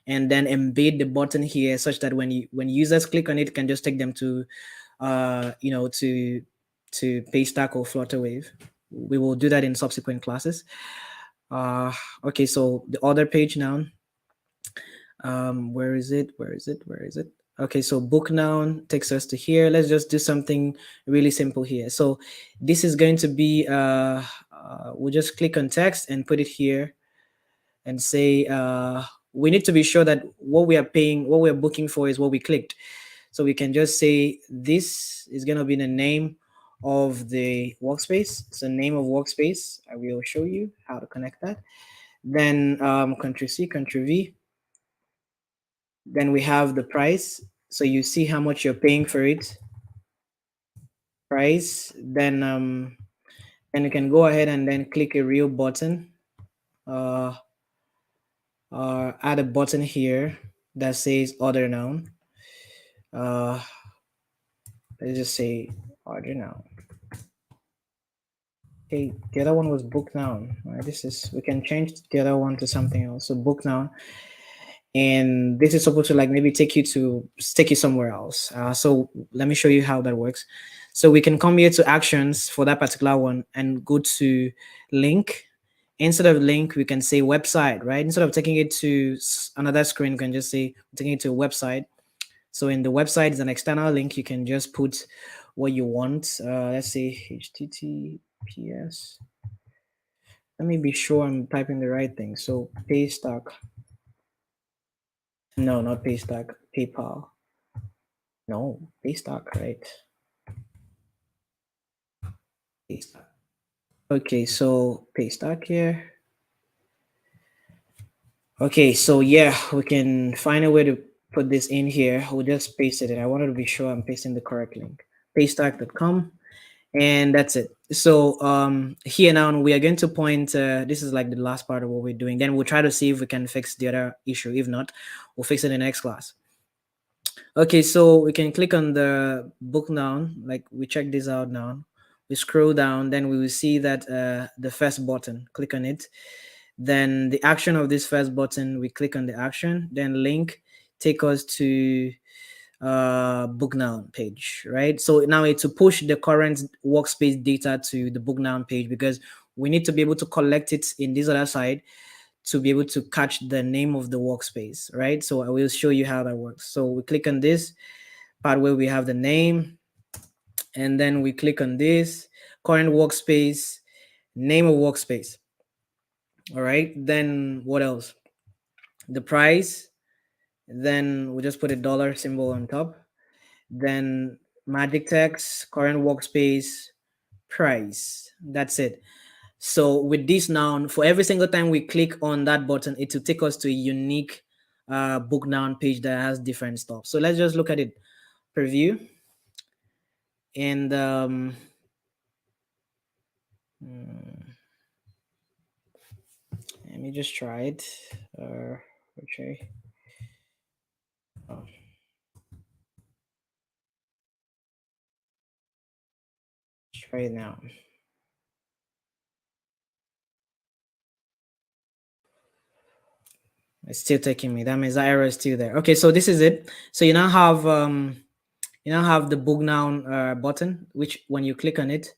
Speaker 1: and then embed the button here such that when users click on it, it can just take them to to Paystack or Flutterwave. We will do that in subsequent classes. uh okay, so the other page now, where is it? Okay, so book noun takes us to here. Let's just do something really simple here. So this is going to be we'll just click on text and put it here and say we need to be sure that what we are paying, what we're booking for, is what we clicked. So we can just say this is going to be the name of the workspace. So name of workspace, I will show you how to connect that. Then Control C, Control V. Then we have the price. So you see how much you're paying for it. Price. Then you can go ahead and then click a real button. Uh, Add a button here that says order noun. Uh, let's just say order noun. Okay, the other one was book noun. Right, this is, we can change the other one to something else. So book noun, and this is supposed to like maybe take you somewhere else. So let me show you how that works. So we can come here to actions for that particular one and go to link. Instead of link, we can say website, right? Instead of taking it to another screen, we can just say taking it to a website. So in the website is an external link. You can just put what you want. Let's say HTTPS. Let me be sure I'm typing the right thing. So Paystack. No, not Paystack. PayPal. No, Paystack, right? Paystack. Okay, so Paystack here. Okay, so yeah, we can find a way to put this in here. We'll just paste it in. I wanted to be sure I'm pasting the correct link. Paystack.com. And that's it. So here now we are going to point, this is like the last part of what we're doing. Then we'll try to see if we can fix the other issue. If not, we'll fix it in the next class. Okay, so we can click on the book now. Like we check this out now. We scroll down, then we will see that the first button, click on it. Then the action of this first button, we click on the action, then link take us to book now page, right? So now it's to push the current workspace data to the book now page, because we need to be able to collect it in this other side to be able to catch the name of the workspace, right? So I will show you how that works. So we click on this part where we have the name, and then we click on this current workspace, name of workspace. All right, then what else? The price, then we just put a dollar symbol on top. Then magic text, current workspace, price. That's it. So with this noun, for every single time we click on that button, it will take us to a unique book noun page that has different stuff. So let's just look at it. Preview. And let me just try it. Okay. Oh, try it now. It's still taking me. That means the error is still there. Okay, so this is it. So you now have the book noun button, which when you click on it,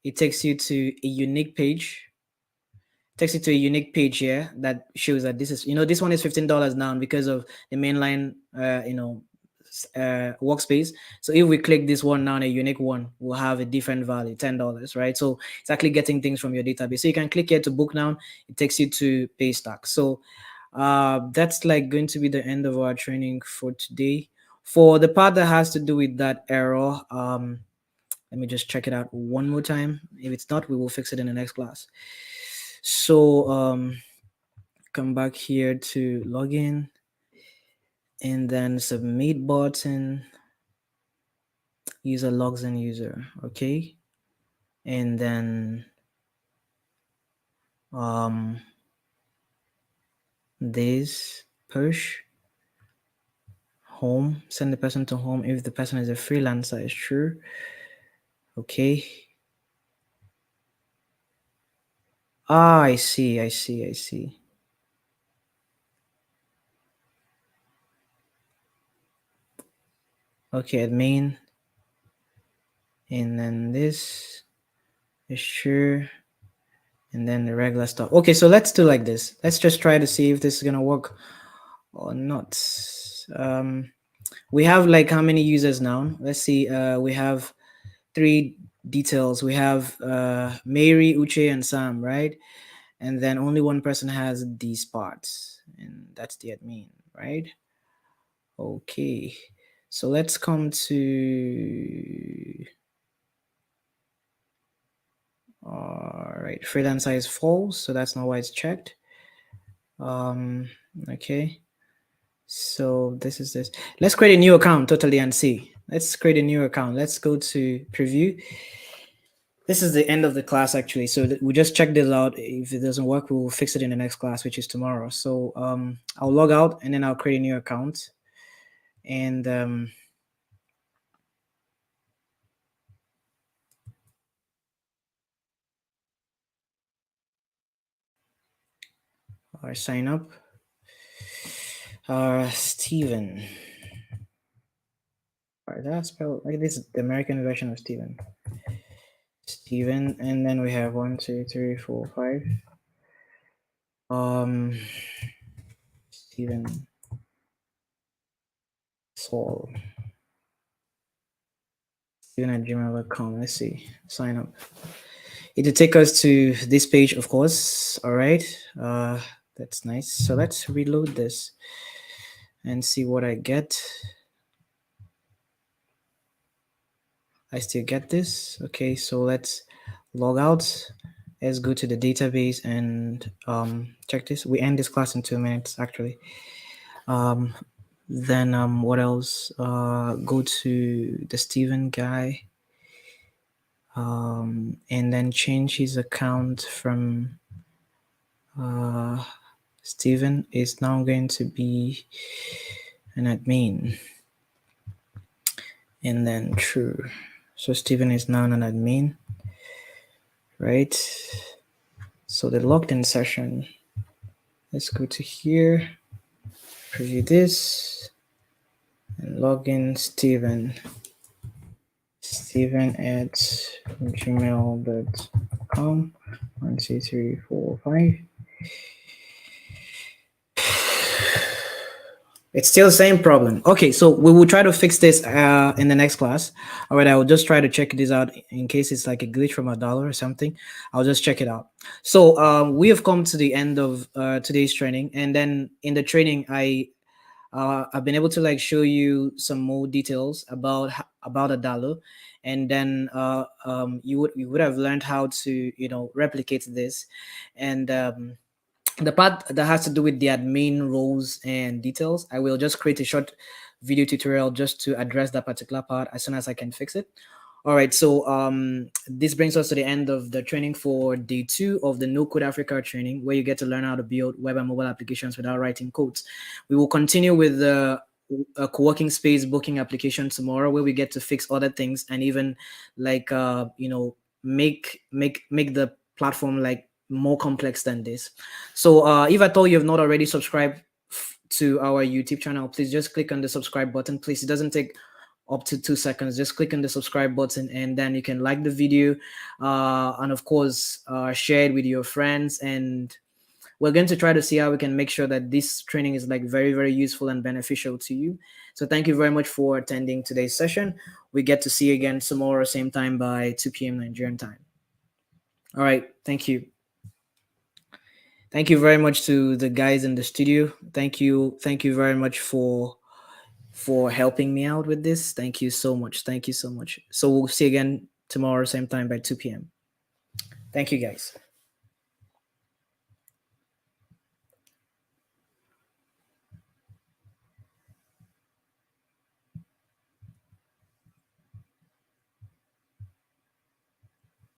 Speaker 1: it takes you to a unique page. Takes you to a unique page here that shows that this is, this one is $15 now because of the mainline workspace. So if we click this one now, a unique one will have a different value, $10, right? So it's actually getting things from your database. So you can click here to book now. It takes you to Paystack. So that's like going to be the end of our training for today. For the part that has to do with that error, let me just check it out one more time. If it's not, we will fix it in the next class. So come back here to login and then submit button. User logs in user, okay, and then this push home, send the person to home if the person is a freelancer, is true. Okay. I see. Okay, admin, and then this is true, and then the regular stuff. Okay, so let's do like this. Let's just try to see if this is gonna work or not. We have like how many users now? Let's see. We have 3 details. We have Mary, Uche, and Sam, right? And then only one person has these parts, and that's the admin, right? Okay, so let's come to, all right, freelancer is false, so that's not why it's checked. Okay, so this is this. Let's create a new account totally and see. Let's create a new account. Let's go to preview. This is the end of the class actually, so we just check this out. If it doesn't work, we'll fix it in the next class, which is tomorrow. So I'll log out and then I'll create a new account, and I'll sign up. Steven. All right, that's spelled like this is the American version of Steven. Steven, and then we have 1, 2, 3, 4, 5. Steven Saul. Steven at gmail.com. Let's see. Sign up. It'll take us to this page, of course. All right. That's nice. So let's reload this and see what I get. I still get this. Okay, so let's log out. Let's go to the database and check this. We end this class in 2 minutes, actually. Then what else? Go to the Steven guy, and then change his account from Steven is now going to be an admin, and then true. So Steven is now an admin, right? So the logged in session, let's go to here, preview this, and log in Steven at gmail.com. 1, 2, 3, 4, 5. It's still the same problem. Okay, so we will try to fix this in the next class. All right, I will just try to check this out in case it's like a glitch from Adalo or something. I'll just check it out. So we have come to the end of today's training, and then in the training, I've been able to like show you some more details about Adalo, and then you would have learned how to replicate this, and the part that has to do with the admin roles and details, I will just create a short video tutorial just to address that particular part as soon as I can fix it. All right, so this brings us to the end of the training for day 2 of the No Code Africa training, where you get to learn how to build web and mobile applications without writing codes. We will continue with the co-working space booking application tomorrow, where we get to fix other things and even like make the platform like more complex than this. So if at all you have not already subscribed to our YouTube channel, please just click on the subscribe button. Please, it doesn't take up to 2 seconds. Just click on the subscribe button, and then you can like the video, and of course share it with your friends. And we're going to try to see how we can make sure that this training is like very, very useful and beneficial to you. So thank you very much for attending today's session. We get to see you again tomorrow same time by 2 p.m. Nigerian time. All right, thank you. Thank you very much to the guys in the studio. Thank you very much for helping me out with this. Thank you so much. Thank you so much. So we'll see you again tomorrow, same time by 2 p.m. Thank you, guys.